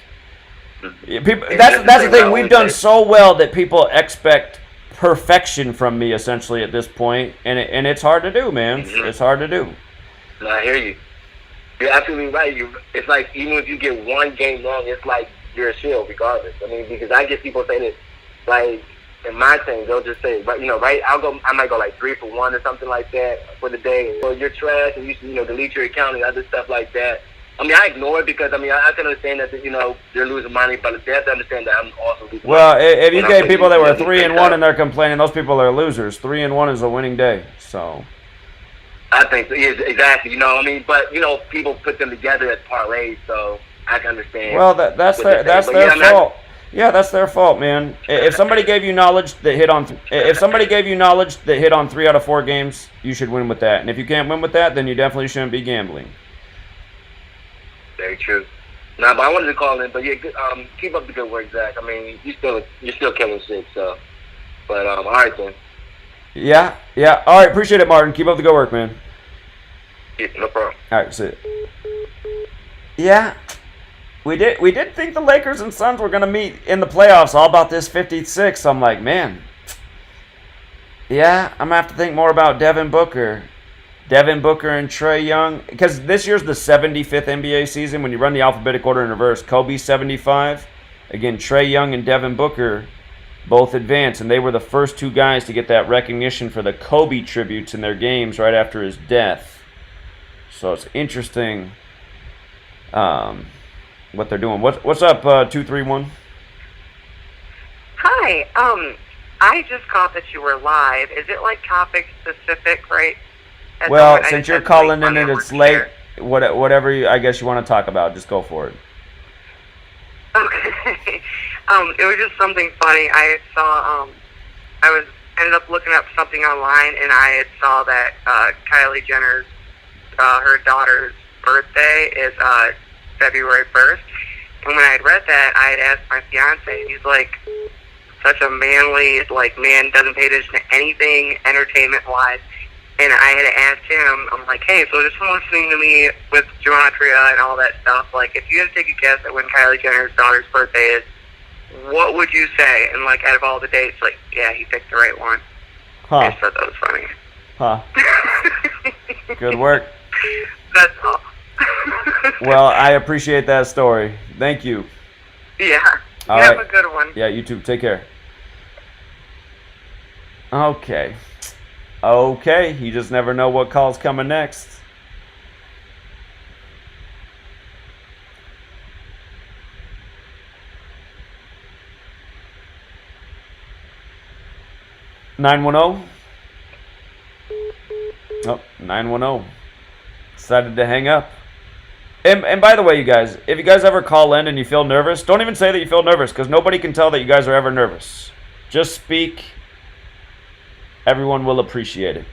people. That's the thing. We've done so well that people expect perfection from me essentially at this point, and it's hard to do, man. Mm-hmm. It's hard to do. No, I hear you. You're absolutely right. It's like even if you get one game wrong, it's like you're a shield regardless. I mean, because I get people saying it, like in my thing, they'll just say, right, I might go like 3 for 1 or something like that for the day. Or you're trash, and you should, delete your account and other stuff like that. I mean, I ignore it because, I can understand that, they're losing money, but they have to understand that I'm also losing money. Well, if you get people that were 3-1 and they're complaining, those people are losers. 3-1 is a winning day, so. I think so, yeah, exactly, but, people put them together as parlays, so I can understand. Well, that's their fault. Yeah, that's their fault, man. If somebody gave you knowledge that hit on 3 out of 4 games, you should win with that. And if you can't win with that, then you definitely shouldn't be gambling. Very true. Nah, but I wanted to call in, but yeah, keep up the good work, Zach. I mean, you're still killing shit, so. But all right then. Yeah. All right, appreciate it, Martin. Keep up the good work, man. Yeah, no problem. All right, see it. Yeah, we did think the Lakers and Suns were gonna meet in the playoffs. All about this 56. I'm like, man. Yeah, I'm gonna have to think more about Devin Booker and Trae Young, because this year's the 75th NBA season. When you run the alphabetic order in reverse, Kobe's 75. Again, Trae Young and Devin Booker both advanced, and they were the first 2 guys to get that recognition for the Kobe tributes in their games right after his death. So it's interesting what they're doing. What's up, 231? Hi. I just caught that you were live. Is it like topic specific, right? Well, since you're calling in and it's late, whatever I guess you want to talk about, just go for it. Okay. It was just something funny. I saw, ended up looking up something online, and I had saw that Kylie Jenner's, her daughter's birthday is February 1st. And when I had read that, I had asked my fiance, he's like such a manly, man, doesn't pay attention to anything entertainment-wise. And I had asked him, I'm like, hey, so just from listening to me with Gematria and all that stuff, if you had to take a guess at when Kylie Jenner's daughter's birthday is, what would you say? And, out of all the dates, yeah, he picked the right one. Huh. I just thought that was funny. Huh. Good work. That's all. Well, I appreciate that story. Thank you. Yeah. All Have right. a good one. Yeah, you too. Take care. Okay. Okay. You just never know what call's coming next. (910) Oh, 910. Decided to hang up. And by the way, you guys, if you guys ever call in and you feel nervous, don't even say that you feel nervous, because nobody can tell that you guys are ever nervous. Just speak. Everyone will appreciate it.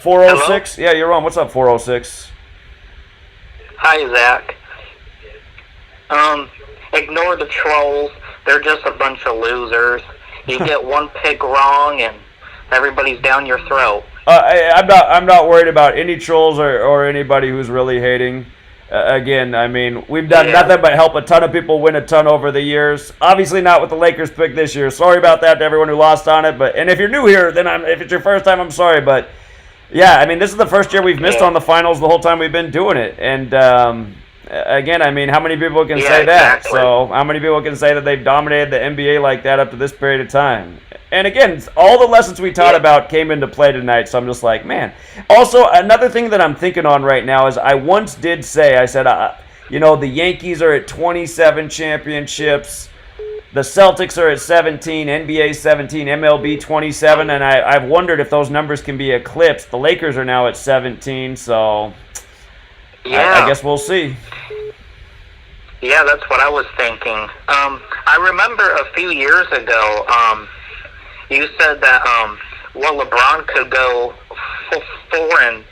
406? Hello? Yeah, you're on. What's up, 406? Hi, Zach. Ignore the trolls. They're just a bunch of losers. You get one pick wrong and everybody's down your throat. I'm not worried about any trolls or anybody who's really hating. Again, I mean, we've done nothing but help a ton of people win a ton over the years. Obviously not with the Lakers pick this year. Sorry about that to everyone who lost on it. And if you're new here, then if it's your first time, I'm sorry. But yeah, I mean, this is the first year we've missed on the finals the whole time we've been doing it. And again, I mean, how many people can say that? Exactly. So how many people can say that they've dominated the NBA like that up to this period of time? And again, all the lessons we taught about came into play tonight, so I'm just like, man. Also, another thing that I'm thinking on right now is I once did say, I said, you know, the Yankees are at 27 championships, the Celtics are at 17, NBA 17, MLB 27, and I've wondered if those numbers can be eclipsed. The Lakers are now at 17, so I guess we'll see. Yeah, that's what I was thinking. I remember a few years ago, you said that LeBron could go 4-7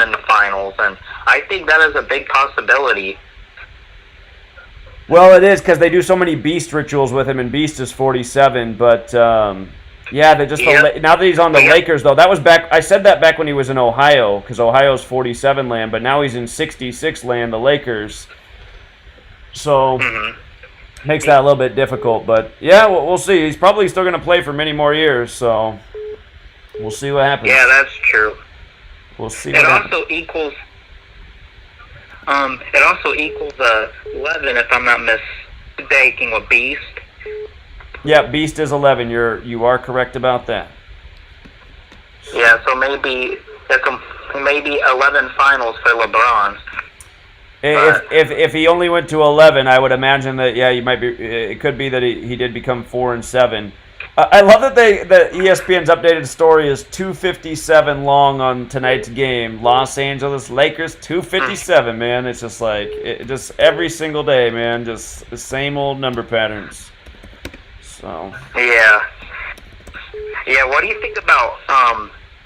in the finals, and I think that is a big possibility. Well, it is, because they do so many Beast rituals with him, and Beast is 47. But yeah, they just now that he's on the Lakers, though, that was back. I said that back when he was in Ohio, because Ohio's 47 land, but now he's in 66 land, the Lakers. So makes that a little bit difficult. But yeah, we'll see. He's probably still going to play for many more years, so we'll see what happens. Yeah, that's true. We'll see. It also equals 11, if I'm not mistaken, with Beast. Yeah, Beast is 11. You are correct about that. Yeah, so maybe 11 finals for LeBron. If he only went to 11, I would imagine that you might be. It could be that he did become 4-7. I love that ESPN's updated story is 257 long on tonight's game. Los Angeles Lakers 257. Man, it's just like just every single day, man. Just the same old number patterns. So yeah. What do you think about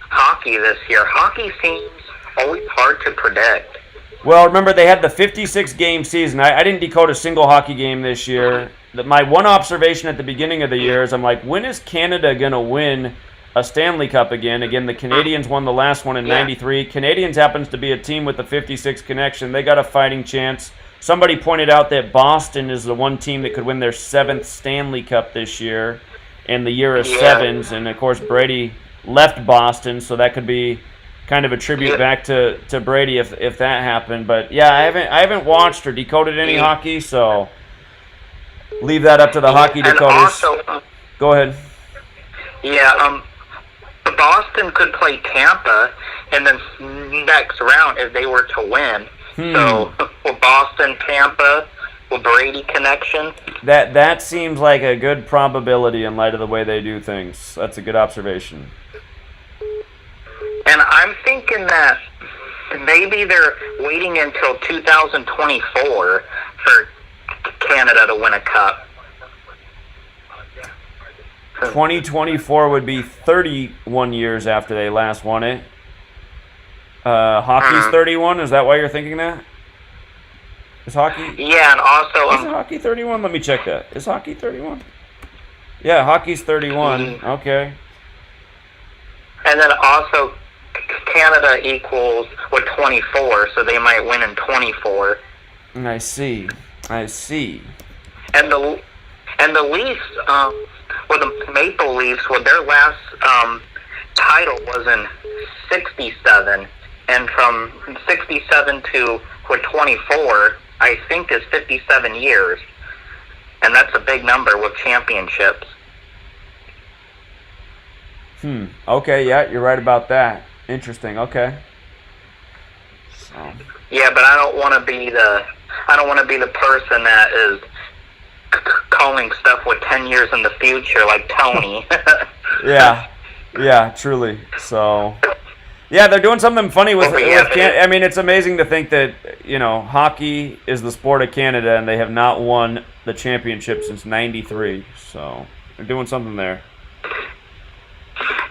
hockey this year? Hockey seems always hard to predict. Well, remember, they had the 56-game season. I didn't decode a single hockey game this year. My one observation at the beginning of the year is I'm like, when is Canada going to win a Stanley Cup again? Again, the Canadians won the last one in 93. Canadians happens to be a team with the 56 connection. They got a fighting chance. Somebody pointed out that Boston is the one team that could win their 7th Stanley Cup this year in the year of sevens. And, of course, Brady left Boston, so that could be kind of a tribute back to Brady if that happened. But yeah, I haven't watched or decoded any hockey, so leave that up to the hockey decoders. Also, go ahead. Yeah, Boston could play Tampa in the next round if they were to win. So with Boston, Tampa, with Brady connection. That seems like a good probability in light of the way they do things. That's a good observation. And I'm thinking that maybe they're waiting until 2024 for Canada to win a cup. 2024 would be 31 years after they last won it. Hockey's 31? Is that why you're thinking that? Is hockey? Yeah, and also... Is hockey 31? Let me check that. Is hockey 31? Yeah, hockey's 31. Okay. And then also... Canada equals with 24, so they might win in 24. I see. And the Leafs the Maple Leafs, their last title was in '67, and from '67 to 24, I think is 57 years, and that's a big number with championships. Okay, yeah, you're right about that. Interesting. Okay. So. Yeah, but I don't want to be the person that is calling stuff with 10 years in the future, like Tony. Yeah, truly. So, yeah, they're doing something funny with I mean, it's amazing to think that, hockey is the sport of Canada, and they have not won the championship since '93. So, they're doing something there.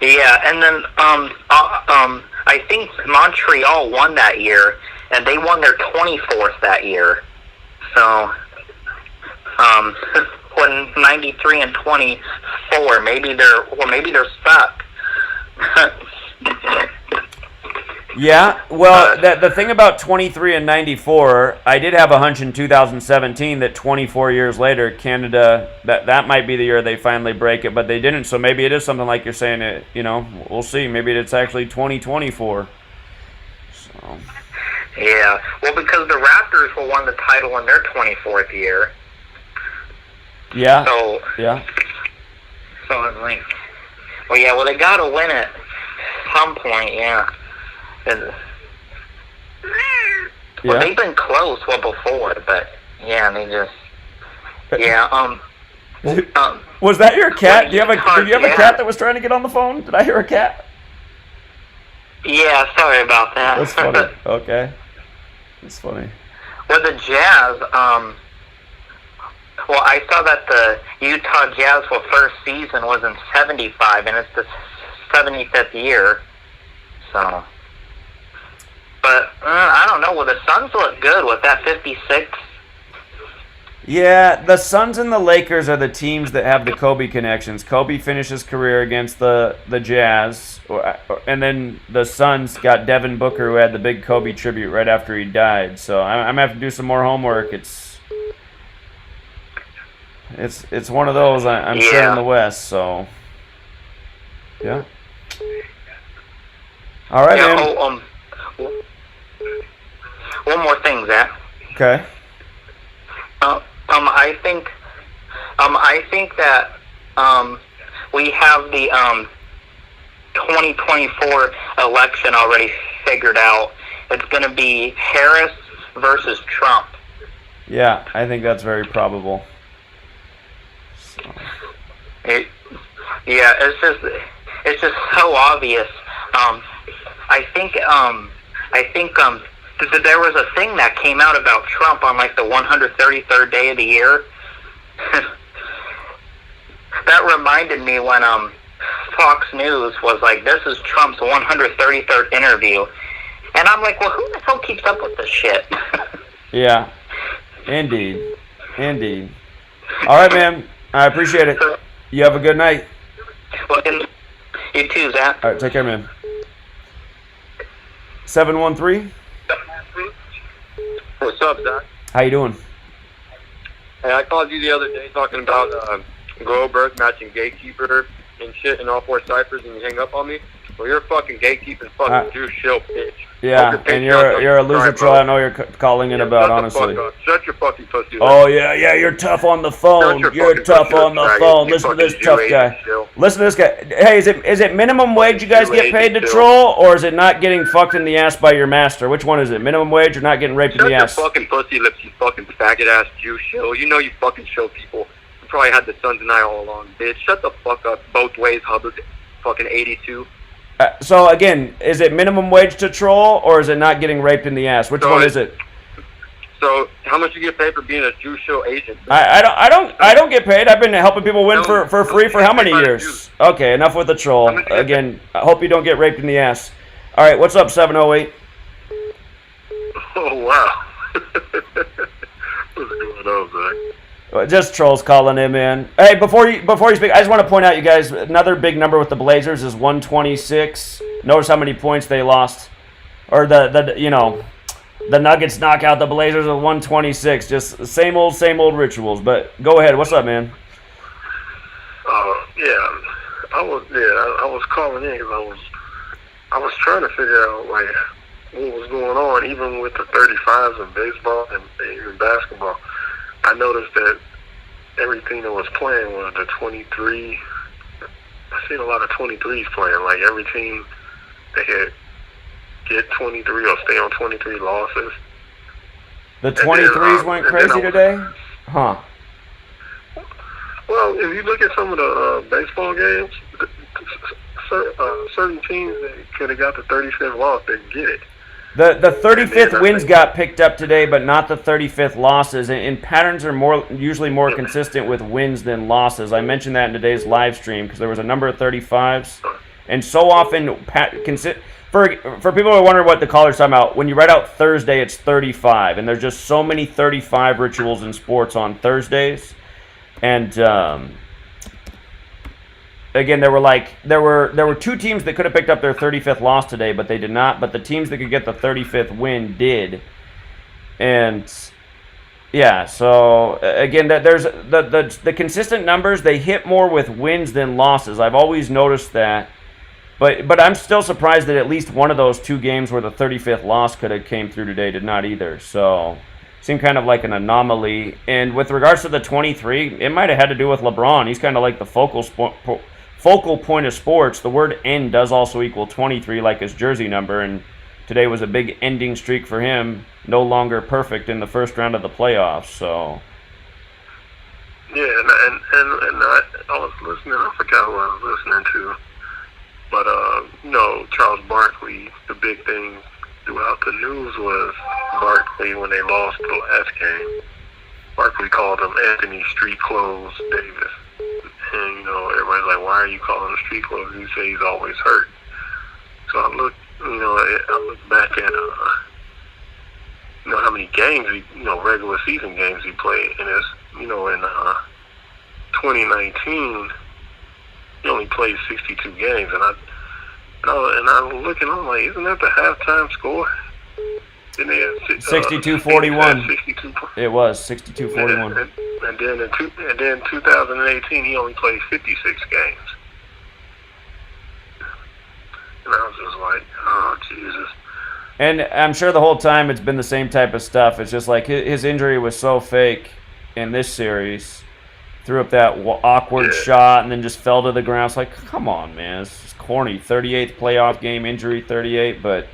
Yeah, and then I think Montreal won that year, and they won their 24th that year. So, when 93 and 24, maybe they're stuck. Yeah, well, the thing about 23 and 94, I did have a hunch in 2017 that 24 years later, Canada, that might be the year they finally break it, but they didn't. So maybe it is something like you're saying. We'll see. Maybe it's actually 2024. So. Yeah, well, because the Raptors will won the title in their 24th year. Yeah. So yeah. So it's like, well, they got to win it at some point. Yeah. Well, they've been close before, but yeah, they just was that your cat? Did you have a cat that was trying to get on the phone? Did I hear a cat? Yeah, sorry about that. That's funny. Okay, that's funny. Well, the Jazz, well, I saw that the Utah Jazz first season was in '75, and it's the 75th year. So. But, I don't know. Well, the Suns look good with that 56. Yeah, the Suns and the Lakers are the teams that have the Kobe connections. Kobe finished his career against the Jazz, and then the Suns got Devin Booker, who had the big Kobe tribute right after he died. So I'm going to have to do some more homework. It's one of those, I'm sure, in the West. So, yeah. All right, man. One more thing, Zach. Okay. I think that we have the 2024 election already figured out. It's going to be Harris versus Trump. Yeah, I think that's very probable. So. It's just so obvious. I think there was a thing that came out about Trump on like the 133rd day of the year. That reminded me when Fox News was like, "This is Trump's 133rd interview," and I'm like, "Well, who the hell keeps up with this shit?" Yeah, indeed. All right, man. I appreciate it. You have a good night. Well, you too, Zach. All right, take care, man. 713. What's up, Zach? How you doing? Hey, I called you the other day talking about Groberg matching Gatekeeper and shit in all four ciphers, and you hang up on me. Well, you're a fucking gatekeeping fucking Jew shill bitch. Yeah, and you're a loser troll. I know you're calling in about, honestly. Shut your fucking pussy. Oh yeah, you're tough on the phone. You're tough on the phone. Listen to this tough guy. Listen to this guy. Hey, is it minimum wage you guys get paid to troll, or is it not getting fucked in the ass by your master? Which one is it? Minimum wage or not getting raped in the ass? Shut your fucking pussy lips, you fucking faggot ass Jew shill. You know you fucking show people. You probably had the Suns and I all along, bitch. Shut the fuck up. Both ways, Hubbard. Fucking 82. So again, is it minimum wage to troll, or is it not getting raped in the ass? Which one is it? So how much you get paid for being a Jew show agent? I don't get paid. I've been helping people win for free for how many years? Okay, enough with the troll. Again, I hope you don't get raped in the ass. All right, what's up, 708? Oh wow. What's going on, Zach? Just trolls calling in, man. Hey, before you speak, I just want to point out, you guys, another big number with the Blazers is 126. Notice how many points they lost, or the Nuggets knock out the Blazers with 126. Just same old rituals. But go ahead. What's up, man? I was calling in because I was trying to figure out like what was going on, even with the 35s in baseball and even basketball. I noticed that everything that was playing was the 23. I seen a lot of 23s playing. Like every team, they had get 23 or stay on 23 losses. The 23s went crazy today? Huh. Well, if you look at some of the baseball games, certain teams that could have got the 35th loss, they get it. The 35th wins got picked up today, but not the 35th losses. And patterns are usually more consistent with wins than losses. I mentioned that in today's live stream because there was a number of 35s. And so often, for people who wonder what the caller's talking about, when you write out Thursday, it's 35. And there's just so many 35 rituals in sports on Thursdays. And again, there were two teams that could have picked up their 35th loss today, but they did not. But the teams that could get the 35th win did. And yeah, so again, there's the consistent numbers. They hit more with wins than losses. I've always noticed that. But I'm still surprised that at least one of those two games where the 35th loss could have came through today did not either. So seemed kind of like an anomaly. And with regards to the 23, it might have had to do with LeBron. He's kind of like the focal point of sports. The word end does also equal 23, like his jersey number. And today was a big ending streak for him. No longer perfect in the first round of the playoffs. So yeah, and I was listening. I forgot who I was listening to. But, Charles Barkley, the big thing throughout the news was Barkley, when they lost the last game, Barkley called him Anthony Street Clothes Davis. And, everybody's like, why are you calling him Street Clothes? He said he's always hurt. So I looked back at, how many games, regular season games he played. And it's, in 2019, he only played 62 games, and I'm looking, I'm like, isn't that the halftime score? Didn't they have 62-41. 62. It was 62-41. And then in 2018, he only played 56 games. And I was just like, oh Jesus. And I'm sure the whole time it's been the same type of stuff. It's just like his injury was so fake in this series. Threw up that awkward shot and then just fell to the ground. It's like, come on, man. It's just corny. 38th playoff game, injury 38. But,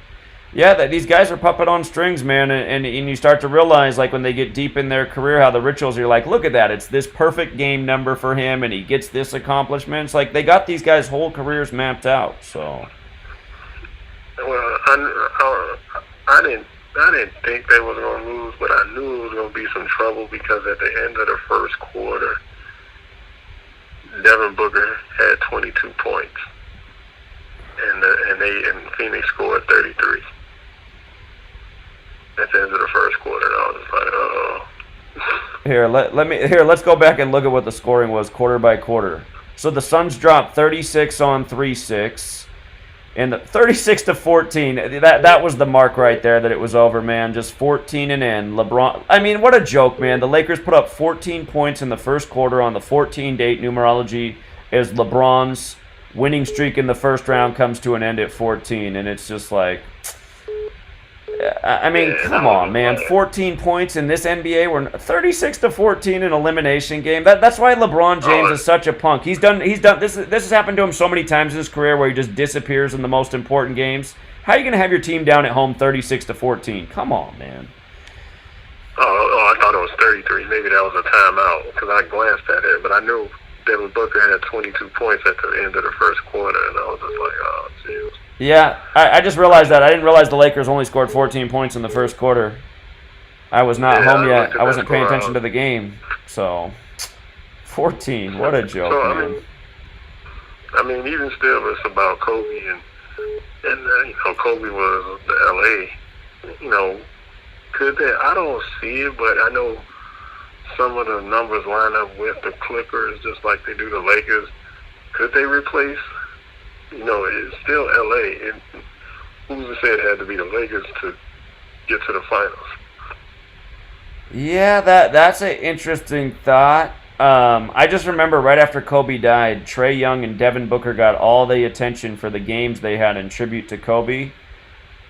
yeah, these guys are puppet on strings, man. And you start to realize, like, when they get deep in their career, how the rituals, you're like, look at that. It's this perfect game number for him, and he gets this accomplishment. It's like they got these guys' whole careers mapped out. So, well, I didn't think they was going to lose, but I knew it was going to be some trouble because at the end of the first quarter, Devin Booker had 22 points, and Phoenix scored 33 at the end of the first quarter. And I was just like, let's go back and look at what the scoring was quarter by quarter. So the Suns dropped 36 on 3-6. And 36-14, that was the mark right there that it was over, man. Just 14 and in. LeBron, I mean, what a joke, man. The Lakers put up 14 points in the first quarter on the 14-date numerology as LeBron's winning streak in the first round comes to an end at 14. And it's just like, I mean, come on, man. 14 points in this NBA. We're 36-14 in elimination game. That's why LeBron James is such a punk. He's done this has happened to him so many times in his career where he just disappears in the most important games. How are you going to have your team down at home 36-14? Come on, man. Oh, I thought it was 33. Maybe that was a timeout because I glanced at it, but I knew Devin Booker had 22 points at the end of the first quarter, and I was just like, oh, jeez. Yeah, I just realized that. I didn't realize the Lakers only scored 14 points in the first quarter. I was not home yet. I wasn't paying attention to the game. So, 14. What a joke, man. I mean, even still, it's about Kobe, and Kobe was the LA. Could they? I don't see it, but I know some of the numbers line up with the Clippers, just like they do the Lakers. Could they replace? It's still LA, and who's to say it had to be the Lakers to get to the finals? Yeah, that's an interesting thought. I just remember right after Kobe died, Trae Young and Devin Booker got all the attention for the games they had in tribute to Kobe.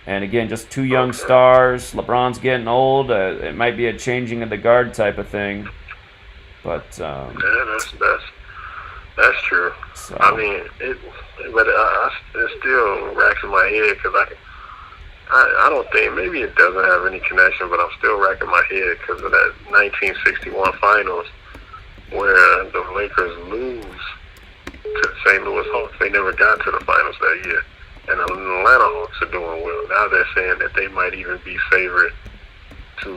And again, just two young stars. LeBron's getting old. It might be a changing of the guard type of thing. But yeah, that's true. So. I mean, it's still racking my head because I don't think, maybe it doesn't have any connection, but I'm still racking my head because of that 1961 finals where the Lakers lose to the St. Louis Hawks. They never got to the finals that year. And the Atlanta Hawks are doing well. Now they're saying that they might even be favored to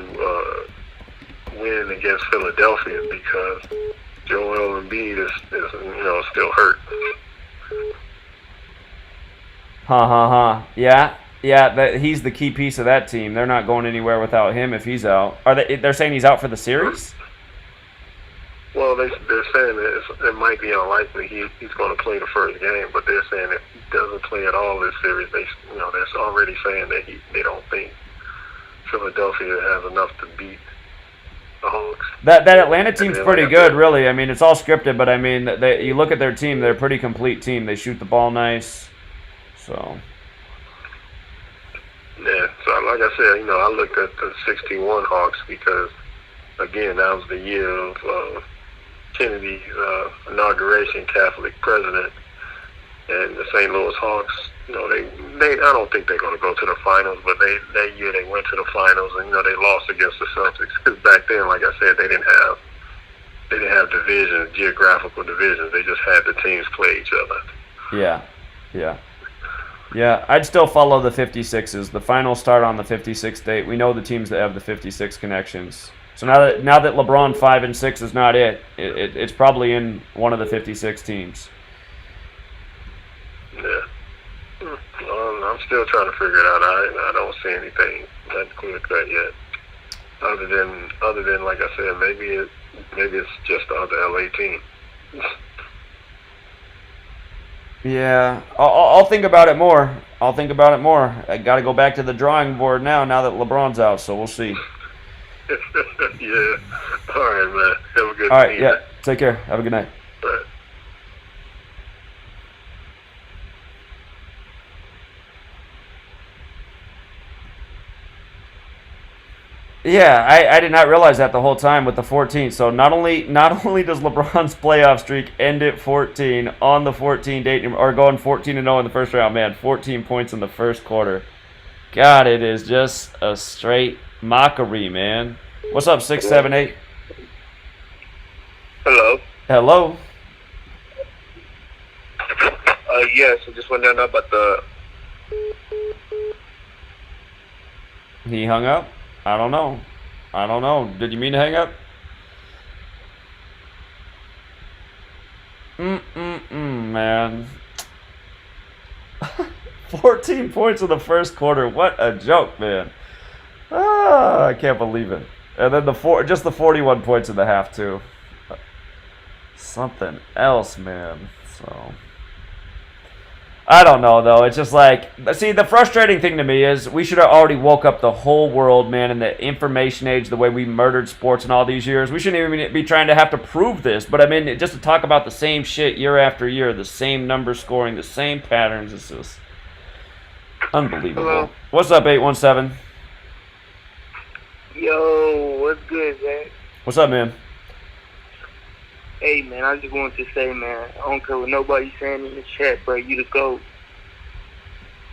win against Philadelphia because Joel Embiid is still hurt. Yeah. He's the key piece of that team. They're not going anywhere without him if he's out. They're saying he's out for the series? Well, they're saying that it might be unlikely he's going to play the first game, but they're saying if he doesn't play at all this series, they're already saying that they don't think Philadelphia has enough to beat the Hawks. That Atlanta team's pretty good, really. I mean, it's all scripted, but I mean, you look at their team; they're a pretty complete team. They shoot the ball nice, so. Yeah, so like I said, I looked at the '61 Hawks because, again, that was the year of Kennedy's inauguration, Catholic president, and the St. Louis Hawks. I don't think they're going to go to the finals, but that year they went to the finals, and they lost against the Celtics because back then, like I said, they didn't have divisions, geographical divisions. They just had the teams play each other. Yeah, I'd still follow the 56s. The finals start on the 56th date. We know the teams that have the 56 connections. So now that LeBron 5 and 6 is not it's probably in one of the 56 teams. Yeah. I'm still trying to figure it out. I don't see anything that clear cut yet. Other than like I said, maybe it's just the other LA team. Yeah, I'll think about it more. I got to go back to the drawing board now that LeBron's out, so we'll see. Yeah. All right, man. Have a good All right, evening. yeah. Take care. Have a good night. All right. Yeah, I did not realize that the whole time with the 14. So not only does LeBron's playoff streak end at 14 on the 14 date, or going 14-0 in the first round, man, 14 points in the first quarter. God, it is just a straight mockery, man. What's up, 678? Hello. Hello. Yes, I just wanted to know about the. He hung up? I don't know. Did you mean to hang up? Man. 14 points in the first quarter. What a joke, man. I can't believe it. And then the 41 points in the half, too. Something else, man. So, I don't know, though. It's just like, see, the frustrating thing to me is we should have already woke up the whole world, man, in the information age, the way we murdered sports in all these years. We shouldn't even be trying to have to prove this. But, I mean, just to talk about the same shit year after year, the same number scoring, the same patterns, it's just unbelievable. Hello. What's up, 817? Yo, what's good, man? What's up, man? Hey, man, I just wanted to say, man, I don't care what nobody's saying in the chat, but you the GOAT.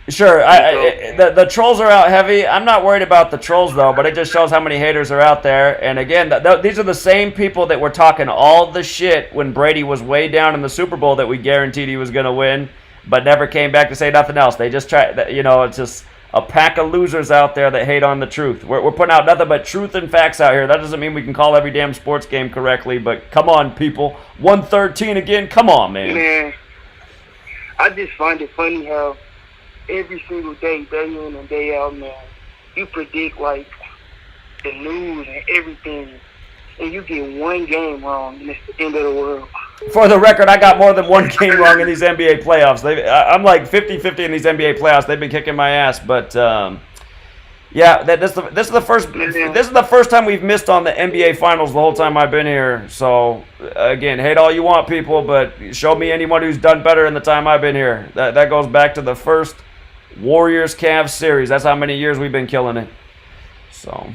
Sure, the trolls are out heavy. I'm not worried about the trolls, though, but it just shows how many haters are out there. And again, these are the same people that were talking all the shit when Brady was way down in the Super Bowl that we guaranteed he was going to win, but never came back to say nothing else. They just try, it's just a pack of losers out there that hate on the truth. We're putting out nothing but truth and facts out here. That doesn't mean we can call every damn sports game correctly, but come on, people. 113 again? Come on, man. Man, I just find it funny how every single day in and day out, man, you predict, like, the news and everything, and you get one game wrong, and it's the end of the world. For the record, I got more than one game wrong in these NBA playoffs. I'm like 50-50 in these NBA playoffs. They've been kicking my ass. But, Yeah, this is the first time we've missed on the NBA Finals the whole time I've been here. So again, hate all you want, people, but show me anyone who's done better in the time I've been here. That goes back to the first Warriors-Cavs series. That's how many years we've been killing it. So.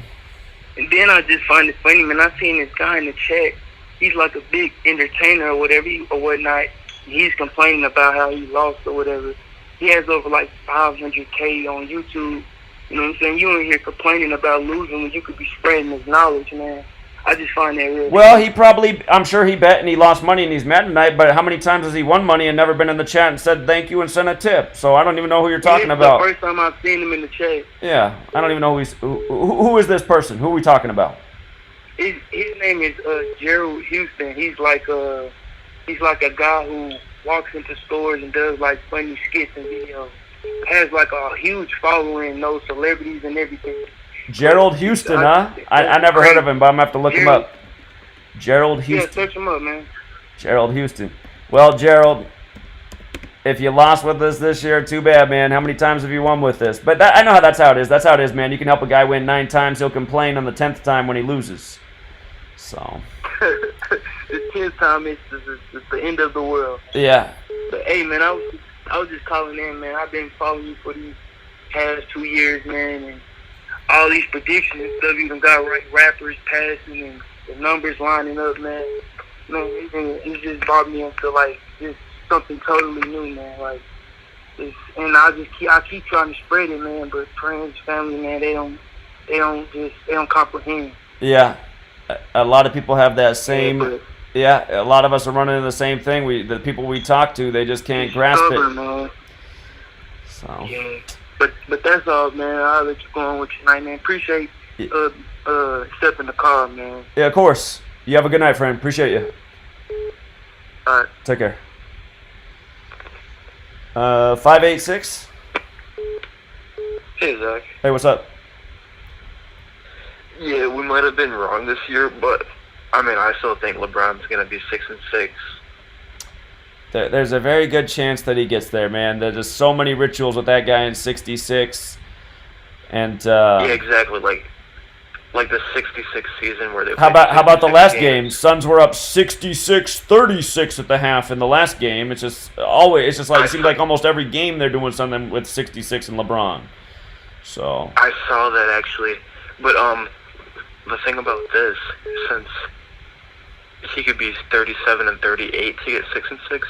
And then I just find it funny, man. I seen this guy in the chat. He's like a big entertainer or whatever or whatnot. He's complaining about how he lost or whatever. He has over like 500K on YouTube. You know what I'm saying? You in here complaining about losing when you could be spreading his knowledge, man. I just find that real. Well, I'm sure he bet and he lost money and he's mad tonight, but how many times has he won money and never been in the chat and said thank you and sent a tip? So I don't even know who you're talking about. The first time I've seen him in the chat. Yeah, I don't even know who is this person? Who are we talking about? His name is Gerald Houston. He's like a guy who walks into stores and does like funny skits and videos. Has like a huge following, knows celebrities and everything. Gerald Houston, huh? I never heard of him, but I'm gonna have to look him up. Gerald Houston. Yeah, search him up, man. Gerald Houston. Well, Gerald, if you lost with us this year, too bad, man. How many times have you won with this? But I know that's how it is. That's how it is, man. You can help a guy win 9 times. He'll complain on the 10th time when he loses. So. The 10th time is the end of the world. Yeah. But hey, man, I was just calling in, man. I've been following you for these past 2 years, man, and all these predictions and stuff. You done got right rappers passing and the numbers lining up, man. You know, it just brought me into like just something totally new, man. Like, and I keep trying to spread it, man. But friends, family, man, they don't comprehend. Yeah, a lot of people have that same. Yeah, a lot of us are running into the same thing. The people we talk to, they just can't grasp it. Man. So. Yeah. But that's all, man. I'll let you go on with your night, man. Appreciate accepting the call, man. Yeah, of course. You have a good night, friend. Appreciate you. All right. Take care. 586. Hey, Zach. Hey, what's up? Yeah, we might have been wrong this year, but I mean, I still think LeBron's gonna be 6-6. There's a very good chance that he gets there, man. There's just so many rituals with that guy in 66. And yeah, exactly. Like the 66 season where they. How about the last game? Suns were up 66-36 at the half in the last game. It's just like it seems like almost every game they're doing something with 66 and LeBron. So. I saw that actually, but the thing about this, since he could be 37 and 38 to get 6-6.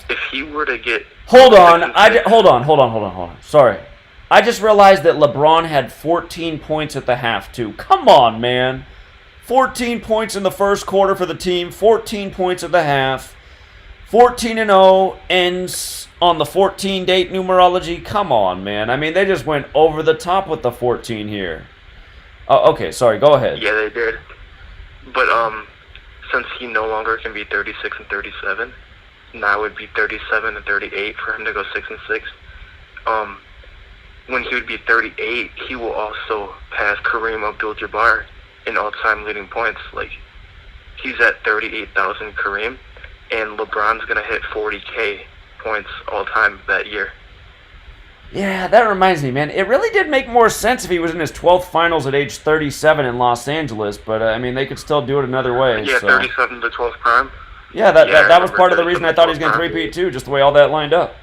If he were to get hold on. Sorry, I just realized that LeBron had 14 points at the half too. Come on, man. 14 points in the first quarter for the team. 14 points at the half. 14-0 ends on the 14-date numerology. Come on, man. I mean, they just went over the top with the 14 here. Oh, okay. Sorry. Go ahead. Yeah, they did. But since he no longer can be 36 and 37, now it would be 37 and 38 for him to go 6-6. When he would be 38, he will also pass Kareem Abdul-Jabbar in all-time leading points. Like, he's at 38,000 Kareem, and LeBron's gonna hit 40K points all-time that year. Yeah, that reminds me, man. It really did make more sense if he was in his 12th finals at age 37 in Los Angeles, but I mean, they could still do it another way. Yeah, so. 37 to 12th prime. Yeah, that was part of the reason I thought he was going to three-peat too, just the way all that lined up.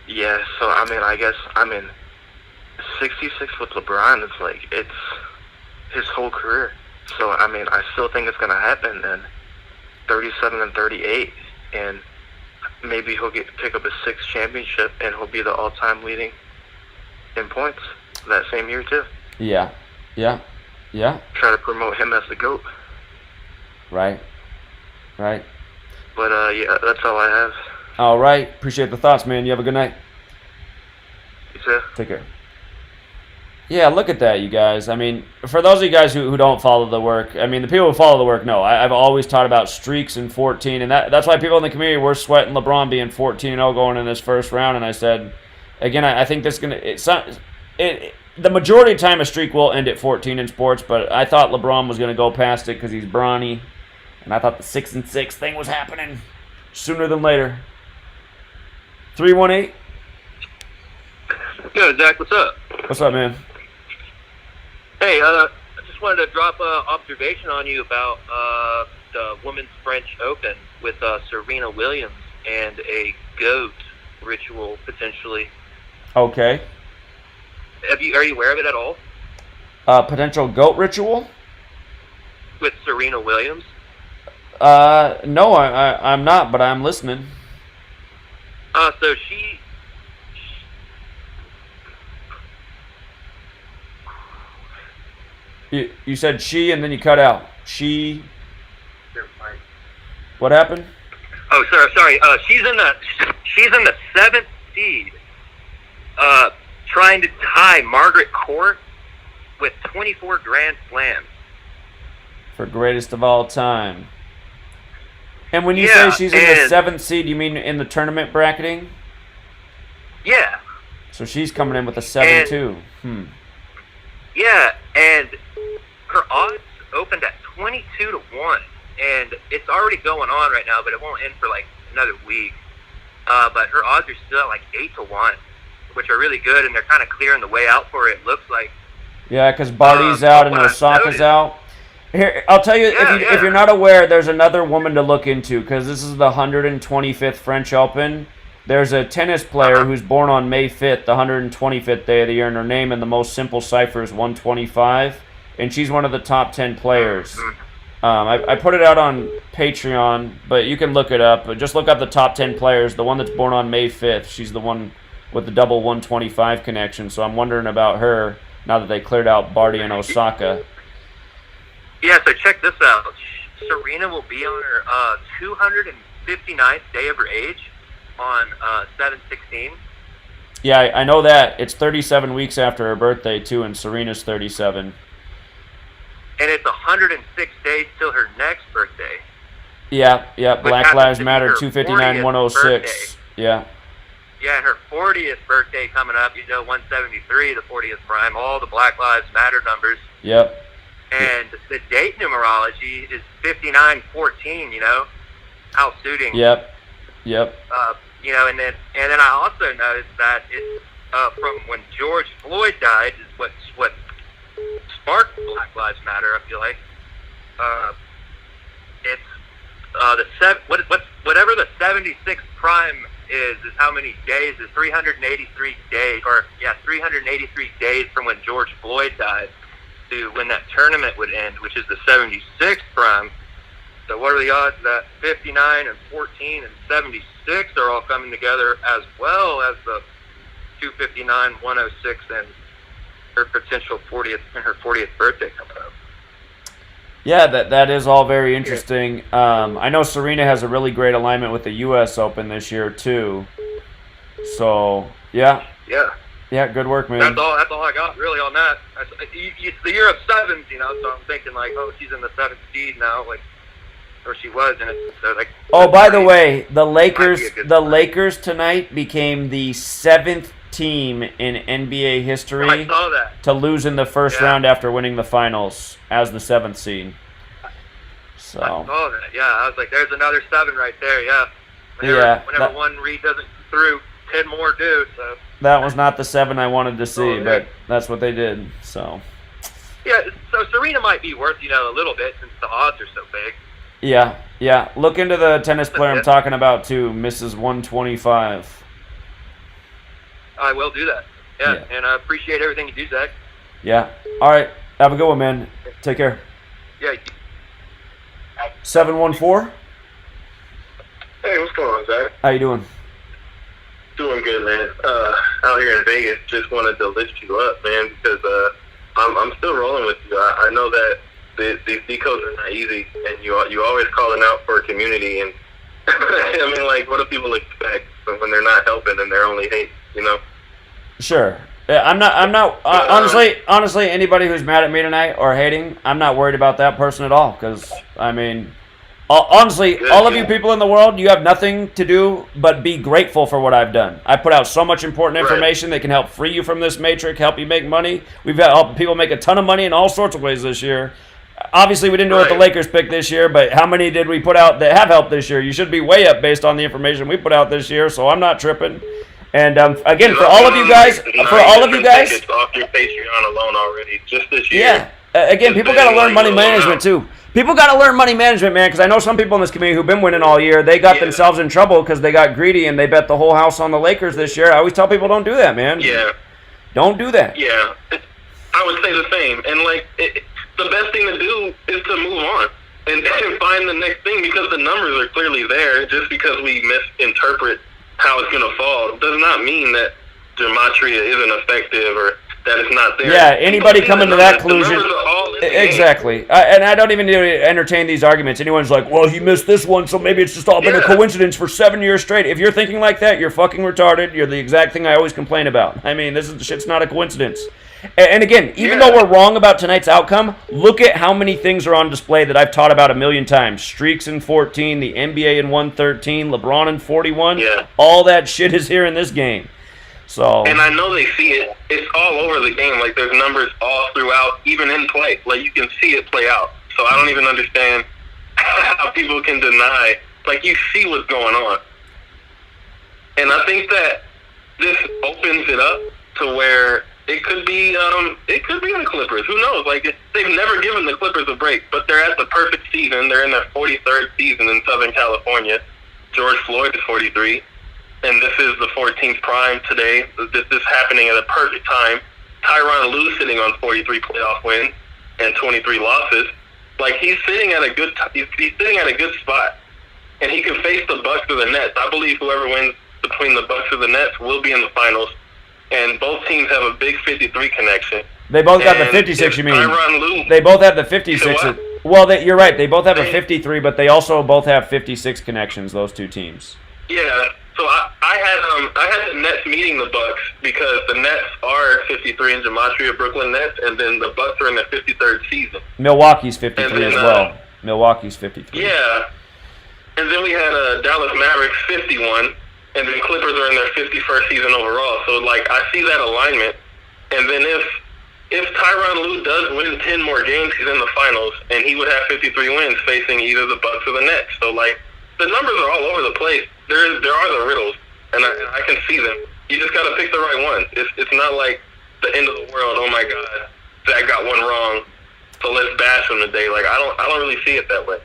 Yeah, so I guess 66 with LeBron, it's his whole career. So I still think it's going to happen. And 37 and 38, and maybe he'll pick up his 6th championship, and he'll be the all-time leading in points that same year too. Yeah. Try to promote him as the GOAT. Right. But yeah, that's all I have. All right. Appreciate the thoughts, man. You have a good night. You too. Take care. Yeah, look at that, you guys. I mean, for those of you guys who don't follow the work, I mean, the people who follow the work know. I've always taught about streaks and 14, and that's why people in the community were sweating LeBron being 14-0 going in this first round. And I said, again, I think this is going to – the majority of time a streak will end at 14 in sports, but I thought LeBron was going to go past it because he's brawny, and I thought the 6-6 thing was happening sooner than later. 318. Yo, Zach, what's up? What's up, man? Hey, I just wanted to drop an observation on you about the Women's French Open with Serena Williams and a goat ritual, potentially. Okay. Are you aware of it at all? Potential goat ritual? With Serena Williams? No, I'm not, but I'm listening. So she You said she and then you cut out. She. What happened? Oh, sorry. She's in the 7th seed. Trying to tie Margaret Court with 24 Grand Slams. For greatest of all time. And when you Yeah, say she's in the 7th seed, you mean in the tournament bracketing? Yeah. So she's coming in with a 7 too. Yeah, and her odds opened at 22 to 1, and it's already going on right now, but it won't end for like another week. But her odds are still at like 8 to 1, which are really good, and they're kind of clearing the way out for it. Looks like. Yeah, because Barty's out and what I've Osaka's noticed- out. Here, I'll tell you, Yeah, if you're not aware, there's another woman to look into, because this is the 125th French Open. There's a tennis player who's born on May 5th, the 125th day of the year, and her name in the most simple cipher is 125, and she's one of the top 10 players. I put it out on Patreon, but you can look it up. But just look up the top 10 players. The one that's born on May 5th, she's the one with the double 125 connection, so I'm wondering about her now that they cleared out Barty and Osaka. Yeah, so check this out. Serena will be on her 259th day of her age on 7/16. Yeah, I know that. It's 37 weeks after her birthday, too, and Serena's 37. And it's 106 days till her next birthday. Yeah, Which Black happens Lives to be Matter, her 259, 106. Yeah. Yeah, and her 40th birthday coming up, 173, the 40th prime, all the Black Lives Matter numbers. Yep. And the date numerology is 5914, how suiting. Yep. And then I also noticed that it from when George Floyd died is what sparked Black Lives Matter. I feel like it's whatever the 76th prime is how many days is 383 days 383 days from when George Floyd died to when that tournament would end, which is the 76th prime. So what are the odds that 59 and 14 and 76 are all coming together, as well as the 259, 106, and her potential 40th birthday coming up? Yeah, that is all very interesting. I know Serena has a really great alignment with the U.S. Open this year, too. So, yeah. Yeah, good work, man. That's all I got, really, on that. It's the year of sevens, so I'm thinking, like, oh, she's in the 7th seed now, like, or she was, and it's so, like... Oh, by the way, the Lakers tonight became the 7th team in NBA history I saw that. to lose in the first round after winning the finals as the 7th seed. So. I saw that, yeah. I was like, there's another 7 right there, yeah. Whenever one read doesn't through, 10 more do, so... That was not the 7 I wanted to see, Oh, yeah. but that's what they did, so... Yeah, so Serena might be worth, a little bit since the odds are so big. Yeah. Look into the tennis player I'm talking about, too, Mrs. 125. I will do that. Yeah, and I appreciate everything you do, Zach. Yeah. All right. Have a good one, man. Take care. Yeah. 714? Hey, what's going on, Zach? How you doing? Doing good, man. Out here in Vegas, just wanted to lift you up, man, because I'm still rolling with you. I know that these decodes are not easy, and you always calling out for a community, and I mean, like, what do people expect when they're not helping and they're only hate, Sure. Yeah, I'm not. Honestly, anybody who's mad at me tonight or hating, I'm not worried about that person at all. Because I mean, honestly, all of you people in the world, you have nothing to do but be grateful for what I've done. I put out so much important information that can help free you from this matrix, help you make money. We've helped people make a ton of money in all sorts of ways this year. Obviously, we didn't do what the Lakers picked this year, but how many did we put out that have helped this year? You should be way up based on the information we put out this year, so I'm not tripping. And again, for all of you guys, tickets off your Patreon alone already, just this year. yeah. Again, people got to learn money management too. People got to learn money management, man, because I know some people in this community who've been winning all year. They got themselves in trouble because they got greedy and they bet the whole house on the Lakers this year. I always tell people, don't do that, man. Yeah. Don't do that. Yeah. I would say the same. And, like, the best thing to do is to move on and find the next thing, because the numbers are clearly there. Just because we misinterpret how it's going to fall does not mean that Gematria isn't effective or that it's not there. Yeah, anybody coming to that conclusion. Exactly. And I don't even need to entertain these arguments. Anyone's like, well, he missed this one, so maybe it's just all been a coincidence for 7 years straight. If you're thinking like that, you're fucking retarded. You're the exact thing I always complain about. I mean, shit's not a coincidence. And again, even though we're wrong about tonight's outcome, look at how many things are on display that I've taught about a million times. Streaks in 14, the NBA in 113, LeBron in 41. Yeah. All that shit is here in this game. So. And I know they see it. It's all over the game. Like, there's numbers all throughout, even in play. Like, you can see it play out. So I don't even understand how people can deny. Like, you see what's going on. And I think that this opens it up to where it could be the Clippers. Who knows? Like, they've never given the Clippers a break, but they're at the perfect season. They're in their 43rd season in Southern California. George Floyd is 43. And this is the 14th prime today. This is happening at a perfect time. Tyronn Lue sitting on 43 playoff wins and 23 losses. Like, he's sitting at a good spot, and he can face the Bucks or the Nets. I believe whoever wins between the Bucks or the Nets will be in the finals. And both teams have a big 53 connection. They both got the 56. You mean? Tyronn Lue. They both have the 56. Well, you're right. They both have a 53, but they also both have 56 connections. Those two teams. Yeah. So I had the Nets meeting the Bucks because the Nets are 53 in Gematria, Brooklyn Nets, and then the Bucks are in their 53rd season. Milwaukee's 53 as well. Milwaukee's 53. Yeah. And then we had Dallas Mavericks 51, and then Clippers are in their 51st season overall. So, like, I see that alignment. And then if Tyronn Lue does win 10 more games, he's in the finals, and he would have 53 wins facing either the Bucks or the Nets. So, like, the numbers are all over the place. There are the riddles, and I can see them. You just got to pick the right one. It's not like the end of the world. Oh my God, Zach got one wrong, so let's bash him today. Like, I don't really see it that way.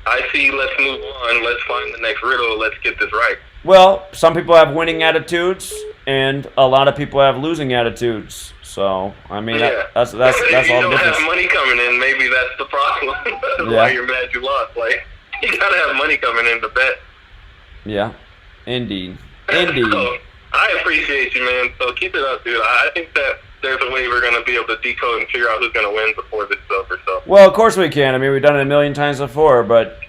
I see, let's move on. Let's find the next riddle. Let's get this right. Well, some people have winning attitudes, and a lot of people have losing attitudes. So, I mean, that's all the difference. If you don't have money coming in, maybe that's the problem. Why you're mad you lost. Like, you gotta have money coming in to bet. Yeah, indeed. So, I appreciate you, man. So keep it up, dude. I think that there's a way we're going to be able to decode and figure out who's going to win before this is over. So. Well, of course we can. I mean, we've done it a million times before, but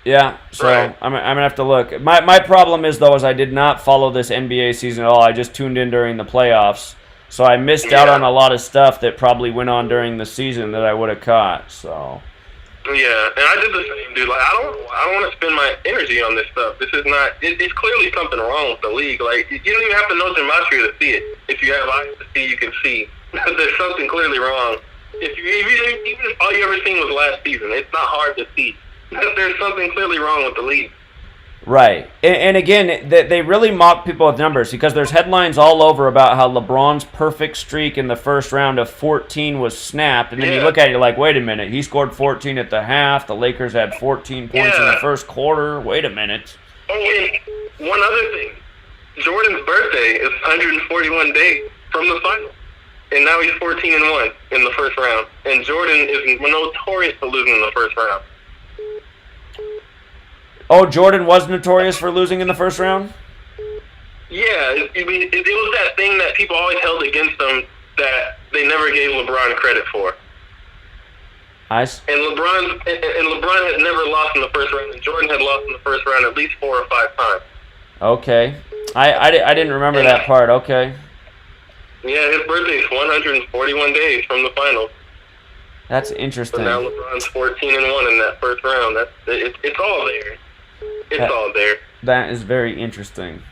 yeah. So I'm going to have to look. My problem is, though, is I did not follow this NBA season at all. I just tuned in during the playoffs. So I missed out on a lot of stuff that probably went on during the season that I would have caught. So. Yeah, and I did the same, dude. Like, I don't want to spend my energy on this stuff. This is not. It's clearly something wrong with the league. Like, you don't even have to know Gematria to see it. If you have eyes to see, you can see. There's something clearly wrong. Even if all you ever seen was last season, it's not hard to see. There's something clearly wrong with the league. Right. And again, they really mock people with numbers because there's headlines all over about how LeBron's perfect streak in the first round of 14 was snapped. And then you look at it, you're like, wait a minute. He scored 14 at the half. The Lakers had 14 points in the first quarter. Wait a minute. Oh, and one other thing. Jordan's birthday is 141 days from the final. And now he's 14-1 in the first round. And Jordan is notorious for losing in the first round. Oh, Jordan was notorious for losing in the first round? Yeah, it was that thing that people always held against them that they never gave LeBron credit for. And LeBron had never lost in the first round, and Jordan had lost in the first round at least 4 or 5 times. Okay. I didn't remember that part. Okay. Yeah, his birthday is 141 days from the finals. That's interesting. So now LeBron's 14-1 in that first round. It's all there. It's all there. That is very interesting.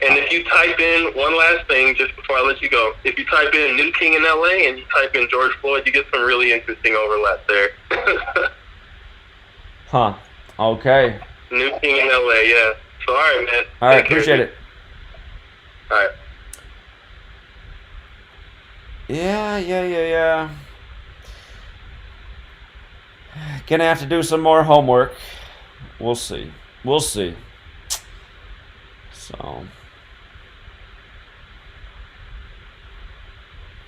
And if you type in one last thing, just before I let you go, if you type in New King in LA and you type in George Floyd, you get some really interesting overlap there. Huh. Okay. New King in LA, yeah. So, all right, man. All right, appreciate it. All right. Yeah. Gonna have to do some more homework. We'll see. So,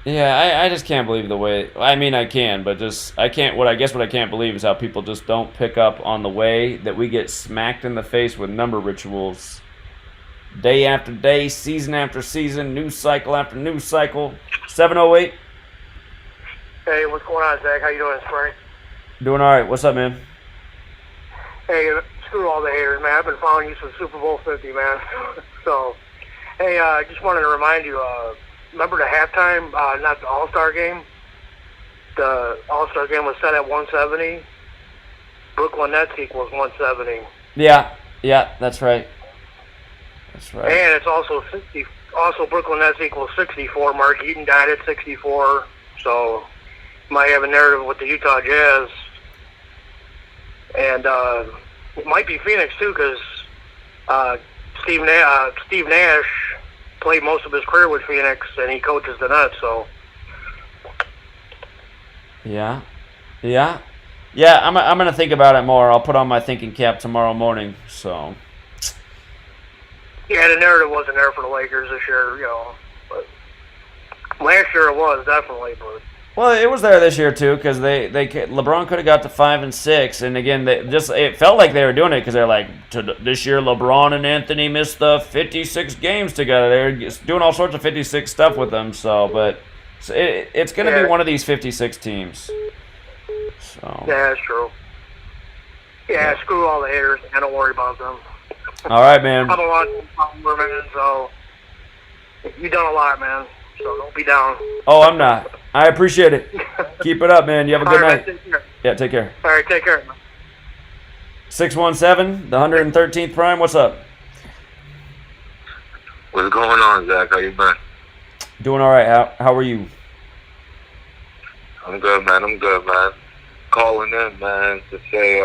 yeah, I just can't believe the way. I mean, I can, but just I can't. What I can't believe is how people just don't pick up on the way that we get smacked in the face with number rituals, day after day, season after season, news cycle after news cycle. 708. Hey, what's going on, Zach? How you doing, Spring? Doing all right. What's up, man? Hey, screw all the haters, man. I've been following you since Super Bowl 50, man. So, hey, I just wanted to remind you, remember the halftime, not the All-Star game? The All-Star game was set at 170. Brooklyn Nets equals 170. Yeah, that's right. And it's also 60. Also, Brooklyn Nets equals 64. Mark Eaton died at 64. So, might have a narrative with the Utah Jazz. And it might be Phoenix, too, because Steve Nash played most of his career with Phoenix, and he coaches the Nets, so. Yeah. I'm gonna think about it more. I'll put on my thinking cap tomorrow morning. So. Yeah, the narrative wasn't there for the Lakers this year, but last year it was definitely. But well, it was there this year too, because LeBron could have got to 5 and 6, and again, it felt like they were doing it because they're like, this year LeBron and Anthony missed the 56 games together. They're doing all sorts of 56 stuff with them. So, but it's going to be one of these 56 teams. So. Yeah, that's true. Yeah, screw all the haters. I don't worry about them. All right, man. I'm a long-time man, so you've done a lot, man. So don't be down. Oh, I'm not. I appreciate it. Keep it up, man. You have a good night. Man, take care. Yeah, take care. All right, take care. 617, the 113th prime. What's up? What's going on, Zach? How you been? Doing all right. How are you? I'm good, man. Calling in, man, to say,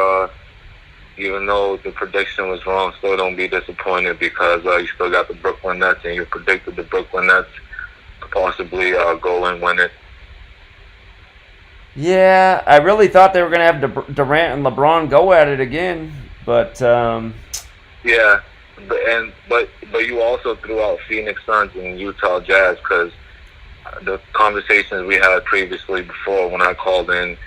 even though the prediction was wrong, still don't be disappointed because you still got the Brooklyn Nets, and you predicted the Brooklyn Nets to possibly go and win it. Yeah, I really thought they were going to have Durant and LeBron go at it again, but yeah, but you also threw out Phoenix Suns and Utah Jazz because the conversations we had previously before when I called in,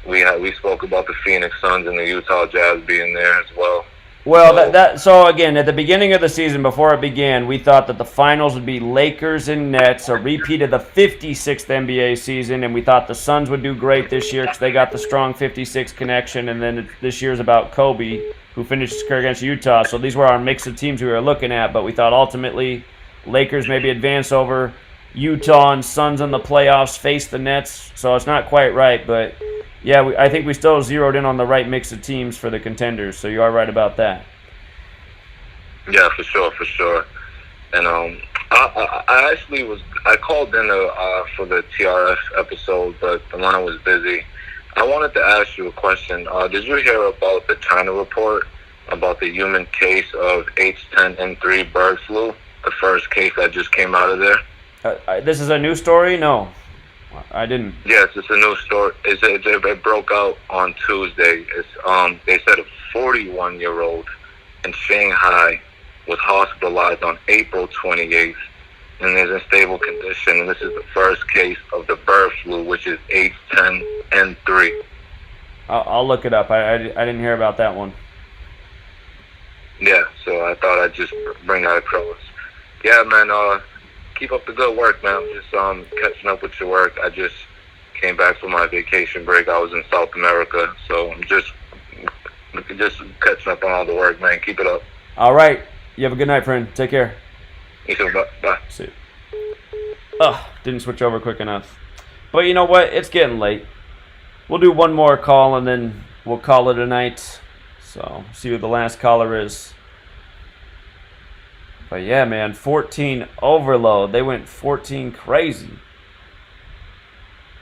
we spoke about the Phoenix Suns and the Utah Jazz being there as well. Well, so again, at the beginning of the season, before it began, we thought that the finals would be Lakers and Nets, a repeat of the 56th NBA season, and we thought the Suns would do great this year because they got the strong 56 connection, and then this year's about Kobe, who finished his career against Utah. So these were our mix of teams we were looking at, but we thought ultimately Lakers maybe advance over Utah and Suns in the playoffs, face the Nets. So it's not quite right, but yeah, I think we still zeroed in on the right mix of teams for the contenders, so you are right about that. Yeah, for sure. And I actually I called in for the TRF episode, but the line was busy. I wanted to ask you a question. Did you hear about the China report about the human case of H10N3 bird flu, the first case that just came out of there? This is a new story? No, I didn't. Yes, it's a new story. It broke out on Tuesday. They said a 41-year-old in Shanghai was hospitalized on April 28th and is in stable condition. And this is the first case of the bird flu, which is H10N3. I'll look it up. I didn't hear about that one. Yeah, so I thought I'd just bring that across. Yeah, man. Keep up the good work, man. I'm just catching up with your work. I just came back from my vacation break. I was in South America, so I'm just catching up on all the work, man. Keep it up. All right. You have a good night, friend. Take care. You too. Bye. See you. Didn't switch over quick enough. But you know what? It's getting late. We'll do one more call, and then we'll call it a night. So, see who the last caller is. But yeah, man, 14 overload. They went 14 crazy.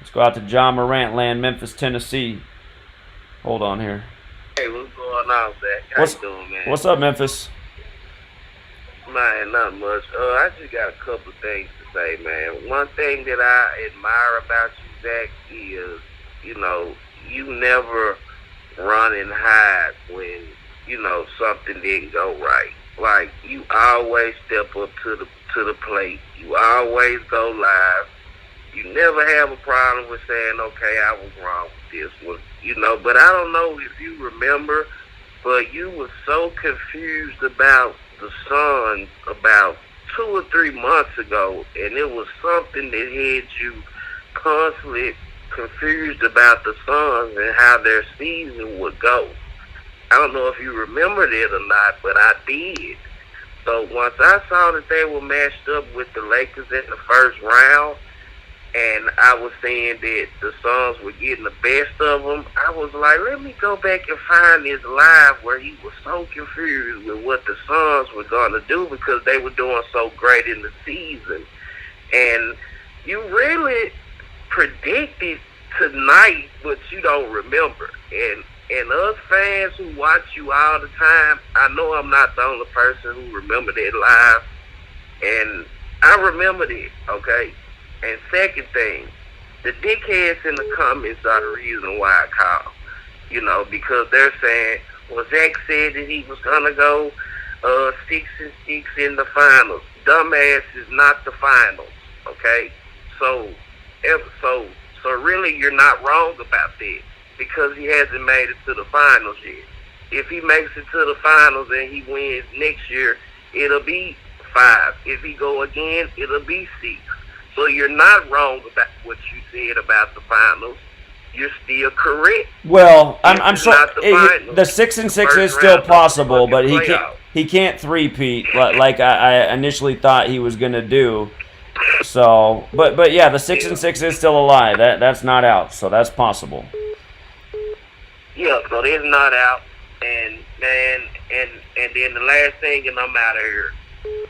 Let's go out to John Morant land, Memphis, Tennessee. Hold on here. Hey, what's going on, Zach? How you doing, man? What's up, Memphis? Man, not much. I just got a couple of things to say, man. One thing that I admire about you, Zach, is, you never run and hide when, something didn't go right. Like, you always step up to the plate. You always go live. You never have a problem with saying, okay, I was wrong with this one, But I don't know if you remember, but you were so confused about the Suns about 2 or 3 months ago, and it was something that had you constantly confused about the Suns and how their season would go. I don't know if you remembered it or not, but I did. So once I saw that they were matched up with the Lakers in the first round, and I was saying that the Suns were getting the best of them, I was like, let me go back and find this live where he was so confused with what the Suns were going to do because they were doing so great in the season. And you really predicted tonight, but you don't remember. And us fans who watch you all the time, I know I'm not the only person who remembered it live. And I remembered it, okay? And second thing, the dickheads in the comments are the reason why I call. Because they're saying, well, Zach said that he was going to go 6-6 in the finals. Dumbass is not the finals, okay? So really you're not wrong about that because he hasn't made it to the finals yet. If he makes it to the finals and he wins next year, it'll be 5. If he go again, it'll be 6. So you're not wrong about what you said about the finals. You're still correct. Well, I'm sorry. The 6-6 is still possible, but he can't three-peat like I initially thought he was gonna do. So, but yeah, the 6-6 is still alive. That's not out, so that's possible. Yeah, so it's not out, and then the last thing, and I'm out of here.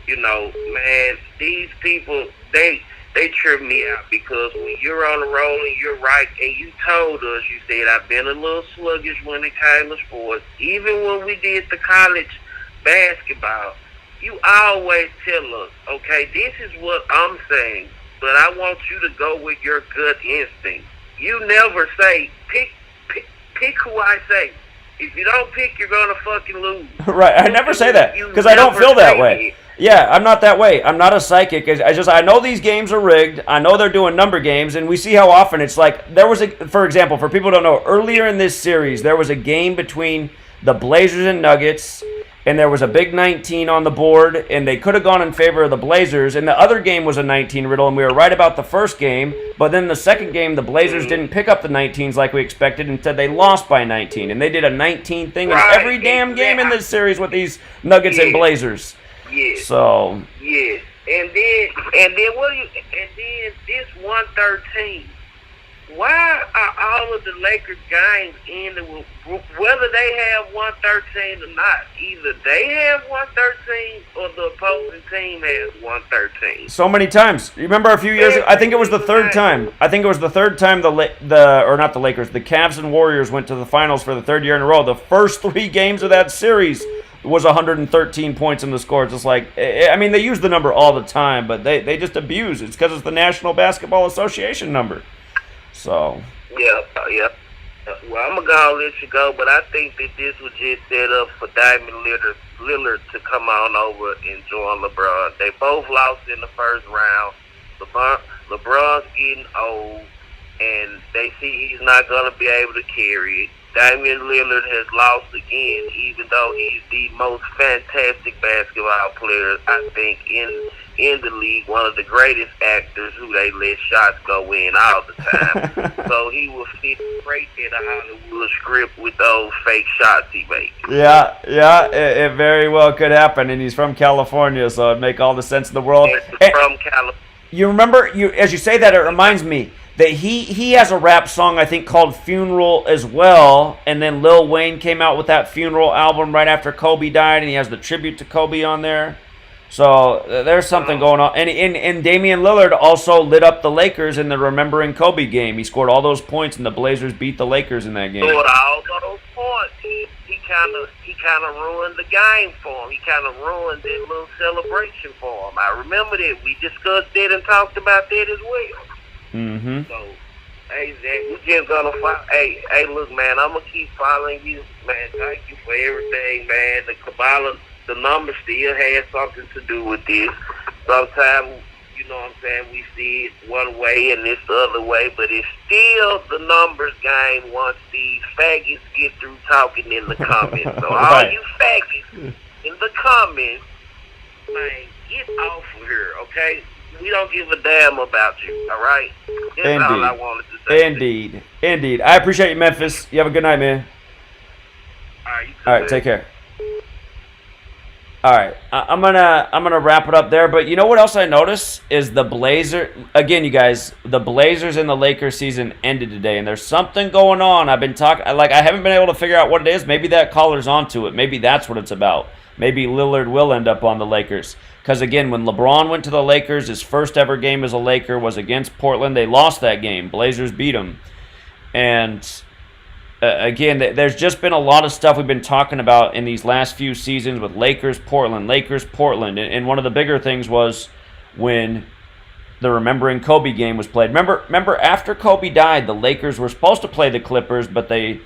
Man, these people they trip me out because when you're on the roll and you're right, and you told us, you said, I've been a little sluggish when it came to sports. Even when we did the college basketball, you always tell us, okay, this is what I'm saying, but I want you to go with your gut instinct. You never say, pick who I say. If you don't pick, you're going to fucking lose. Right, I never say that because I don't feel that way. Yeah, I'm not that way. I'm not a psychic. I know these games are rigged. I know they're doing number games, and we see how often it's like there was for example, for people who don't know, earlier in this series, there was a game between the Blazers and Nuggets, and there was a big 19 on the board, and they could have gone in favor of the Blazers, and the other game was a 19 riddle, and we were right about the first game, but then the second game, the Blazers didn't pick up the 19s like we expected, instead they lost by 19, and they did a 19 thing in every damn game in this series with these Nuggets and Blazers. Yes. So. Yes. And then what do you? And then this 113. Why are all of the Lakers games ending with whether they have 113 or not? Either they have 113 or the opposing team has 113. So many times. You remember a few years ago? I think it was the third time. Or not the Lakers. The Cavs and Warriors went to the finals for the third year in a row. The first 3 games of that series was 113 points in the score. It's just like, I mean, they use the number all the time, but they just abuse it. It's because it's the National Basketball Association number. So. Yeah. Well, I'm going to let you go, but I think that this was just set up for Damian Lillard to come on over and join LeBron. They both lost in the first round. LeBron's getting old, and they see he's not going to be able to carry it. Damian Lillard has lost again, even though he's the most fantastic basketball player, I think, in the league, one of the greatest actors who they let shots go in all the time. So he will fit great in a Hollywood script with those fake shots he makes. Yeah, it very well could happen, and he's from California, so it'd make all the sense in the world. From California. You remember, as you say that, it reminds me that he has a rap song, I think, called Funeral as well, and then Lil Wayne came out with that Funeral album right after Kobe died, and he has the tribute to Kobe on there. So there's something going on. And Damian Lillard also lit up the Lakers in the Remembering Kobe game. He scored all those points, and the Blazers beat the Lakers in that game. Scored all those points. He kind of ruined the game for him. He kind of ruined that little celebration for him. I remember that we discussed that and talked about that as well. Mm-hmm. So, hey Zach, we just gonna follow. Hey, look, man, I'm gonna keep following you, man. Thank you for everything, man. The Kabbalah, the number still has something to do with this. Sometimes, you know what I'm saying, we see it one way and this the other way, but it's still the numbers game once these faggots get through talking in the comments. So all you faggots in the comments, man, get off of here, okay? We don't give a damn about you, all right? That's all I wanted to say. Indeed. I appreciate you, Memphis. You have a good night, man. All right, take care. All right, I'm gonna wrap it up there. But you know what else I noticed is the Blazers. Again, you guys, the Blazers and the Lakers season ended today, and there's something going on. I've been talking, like I haven't been able to figure out what it is. Maybe that caller's onto it. Maybe that's what it's about. Maybe Lillard will end up on the Lakers. Because again, when LeBron went to the Lakers, his first ever game as a Laker was against Portland. They lost that game. Blazers beat them, and again, there's just been a lot of stuff we've been talking about in these last few seasons with Lakers, Portland. And one of the bigger things was when the Remembering Kobe game was played. Remember after Kobe died, the Lakers were supposed to play the Clippers, but they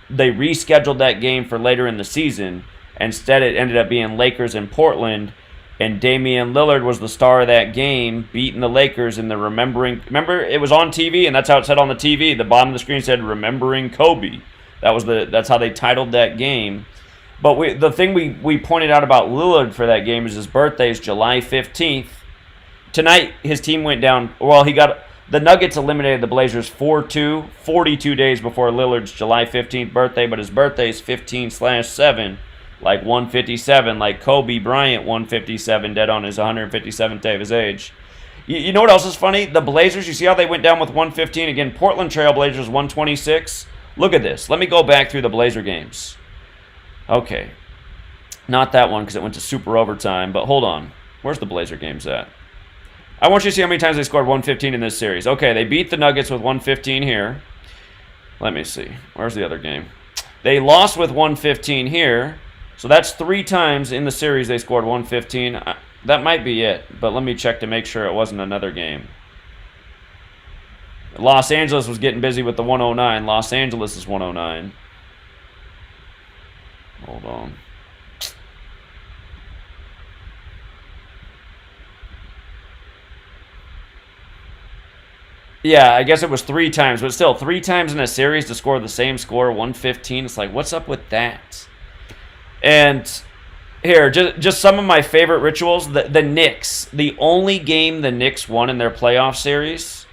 rescheduled that game for later in the season. Instead, it ended up being Lakers and Portland, and Damian Lillard was the star of that game, beating the Lakers in the Remembering. Remember, it was on TV, and that's how it said on the TV. The bottom of the screen said Remembering Kobe. That's how they titled that game. But the thing we pointed out about Lillard for that game is his birthday is July 15th. Tonight, his team went down. Well, the Nuggets eliminated the Blazers 4-2, 42 days before Lillard's July 15th birthday, but his birthday is 15/7. Like 157, like Kobe Bryant 157, dead on his 157th day of his age. You know what else is funny? The Blazers, you see how they went down with 115? Again, Portland Trail Blazers 126. Look at this. Let me go back through the Blazer games. Okay. Not that one because it went to super overtime, but hold on. Where's the Blazer games at? I want you to see how many times they scored 115 in this series. Okay, they beat the Nuggets with 115 here. Let me see. Where's the other game? They lost with 115 here. So that's 3 times in the series they scored 115. That might be it, but let me check to make sure it wasn't another game. Los Angeles was getting busy with the 109. Los Angeles is 109. Hold on. Yeah, I guess it was 3 times, but still 3 times in a series to score the same score, 115. It's like, what's up with that? And here, just some of my favorite rituals. The Knicks, the only game the Knicks won in their playoff series,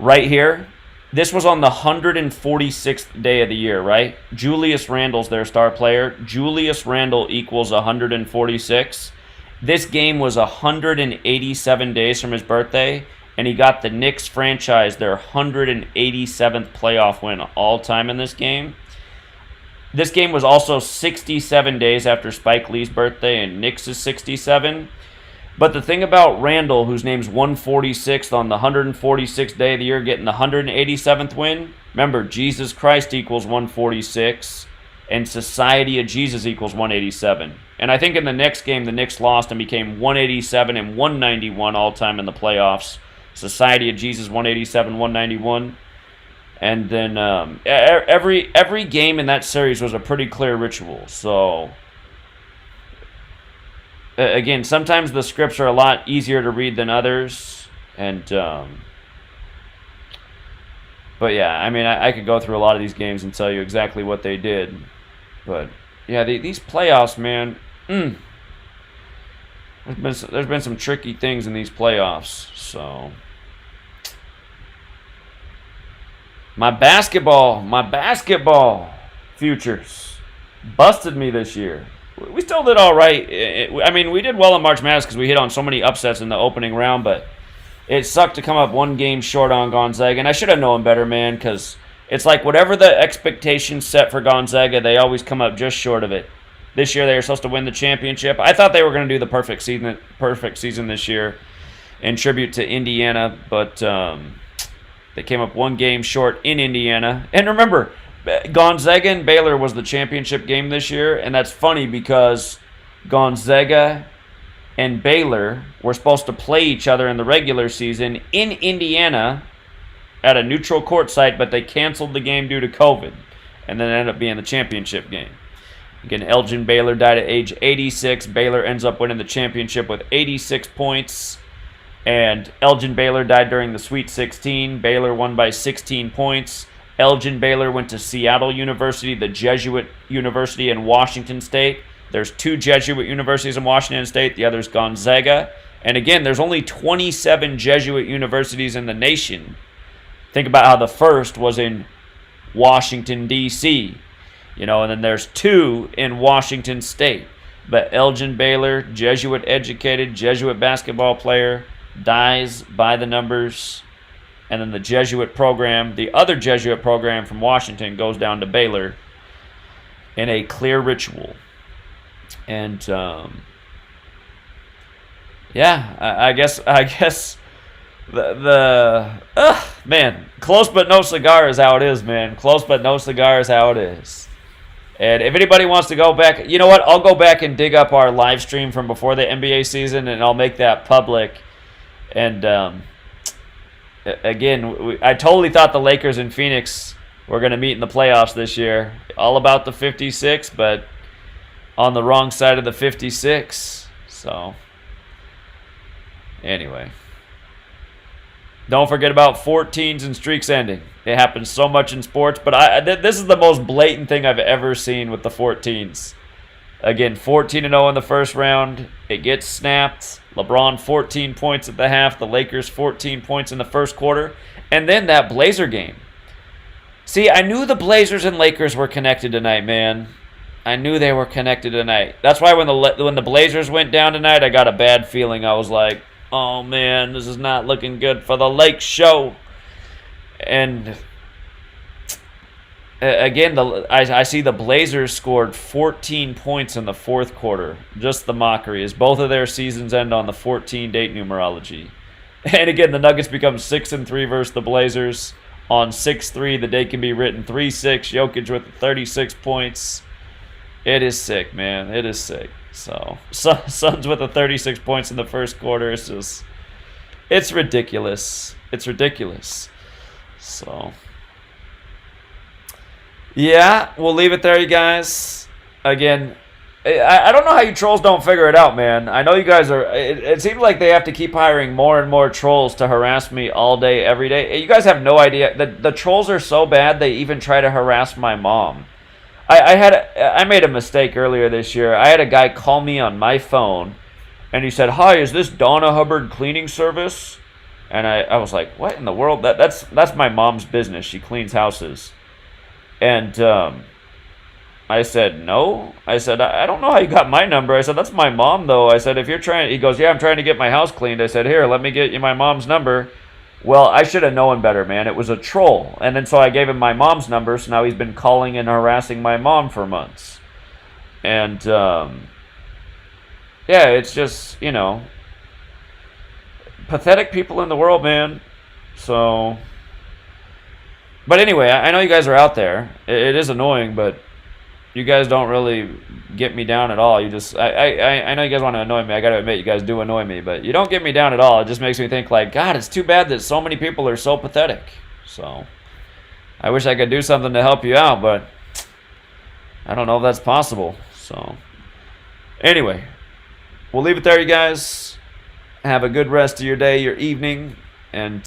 right here, this was on the 146th day of the year, right? Julius Randle's their star player. Julius Randle equals 146. This game was 187 days from his birthday, and he got the Knicks franchise their 187th playoff win all time in this game. This game was also 67 days after Spike Lee's birthday, and Knicks is 67. But the thing about Randall, whose name's 146th on the 146th day of the year, getting the 187th win, remember, Jesus Christ equals 146, and Society of Jesus equals 187. And I think in the next game, the Knicks lost and became 187 and 191 all-time in the playoffs. Society of Jesus, 187, 191. And then every game in that series was a pretty clear ritual. So, again, sometimes the scripts are a lot easier to read than others. And, but yeah, I mean, I could go through a lot of these games and tell you exactly what they did. But, yeah, these playoffs, man, there's been some tricky things in these playoffs. So... My basketball futures busted me this year. We still did all right. I mean, we did well in March Madness because we hit on so many upsets in the opening round, but it sucked to come up 1 game short on Gonzaga, and I should have known better, man, because it's like whatever the expectations set for Gonzaga, they always come up just short of it. This year they were supposed to win the championship. I thought they were going to do the perfect season this year in tribute to Indiana, but... they came up 1 game short in Indiana. And remember, Gonzaga and Baylor was the championship game this year, and that's funny because Gonzaga and Baylor were supposed to play each other in the regular season in Indiana at a neutral court site, but they canceled the game due to COVID, and then it ended up being the championship game. Again, Elgin Baylor died at age 86. Baylor ends up winning the championship with 86 points. And Elgin Baylor died during the Sweet 16. Baylor won by 16 points. Elgin Baylor went to Seattle University, the Jesuit University in Washington State. There's 2 Jesuit universities in Washington State. The other's Gonzaga. And again, there's only 27 Jesuit universities in the nation. Think about how the first was in Washington, D.C., and then there's 2 in Washington State. But Elgin Baylor, Jesuit-educated, Jesuit basketball player, dies by the numbers. And then the Jesuit program, the other Jesuit program from Washington, goes down to Baylor in a clear ritual. And, I guess man, close but no cigar is how it is, man. Close but no cigar is how it is. And if anybody wants to go back, you know what? I'll go back and dig up our live stream from before the NBA season, and I'll make that public. And again, I totally thought the Lakers and Phoenix were going to meet in the playoffs this year. All about the 56, but on the wrong side of the 56. So, anyway. Don't forget about 14s and streaks ending. It happens so much in sports, but this is the most blatant thing I've ever seen with the 14s. Again, 14-0 in the first round. It gets snapped. LeBron 14 points at the half. The Lakers 14 points in the first quarter. And then that Blazer game. See, I knew the Blazers and Lakers were connected tonight, man. I knew they were connected tonight. That's why when the Blazers went down tonight, I got a bad feeling. I was like, oh, man, this is not looking good for the Lake Show. And again, I see the Blazers scored 14 points in the fourth quarter. Just the mockery, as both of their seasons end on the 14-date numerology. And again, the Nuggets become 6-3 versus the Blazers. On 6-3, the date can be written 3-6. Jokic with 36 points. It is sick, man. It is sick. So, Suns with the 36 points in the first quarter. It's ridiculous. It's ridiculous. So, yeah, we'll leave it there, you guys. Again, I don't know how you trolls don't figure it out, man. I know you guys are. It seems like they have to keep hiring more and more trolls to harass me all day, every day. You guys have no idea. The trolls are so bad, they even try to harass my mom. I made a mistake earlier this year. I had a guy call me on my phone, and he said, "Hi, is this Donna Hubbard cleaning service?" And I was like, "What in the world? That's my mom's business. She cleans houses." And I said, "No." I said, "I don't know how you got my number." I said, "That's my mom, though." I said, "If you're trying," he goes, "Yeah, I'm trying to get my house cleaned." I said, "Here, let me get you my mom's number." Well, I should have known better, man. It was a troll. And then so I gave him my mom's number, so now he's been calling and harassing my mom for months. And, yeah, it's just, pathetic people in the world, man. So, but anyway, I know you guys are out there. It is annoying, but you guys don't really get me down at all. You just, I know you guys want to annoy me. I got to admit, you guys do annoy me, but you don't get me down at all. It just makes me think like, God, it's too bad that so many people are so pathetic. So, I wish I could do something to help you out, but I don't know if that's possible. So, anyway, we'll leave it there, you guys. Have a good rest of your day, your evening, and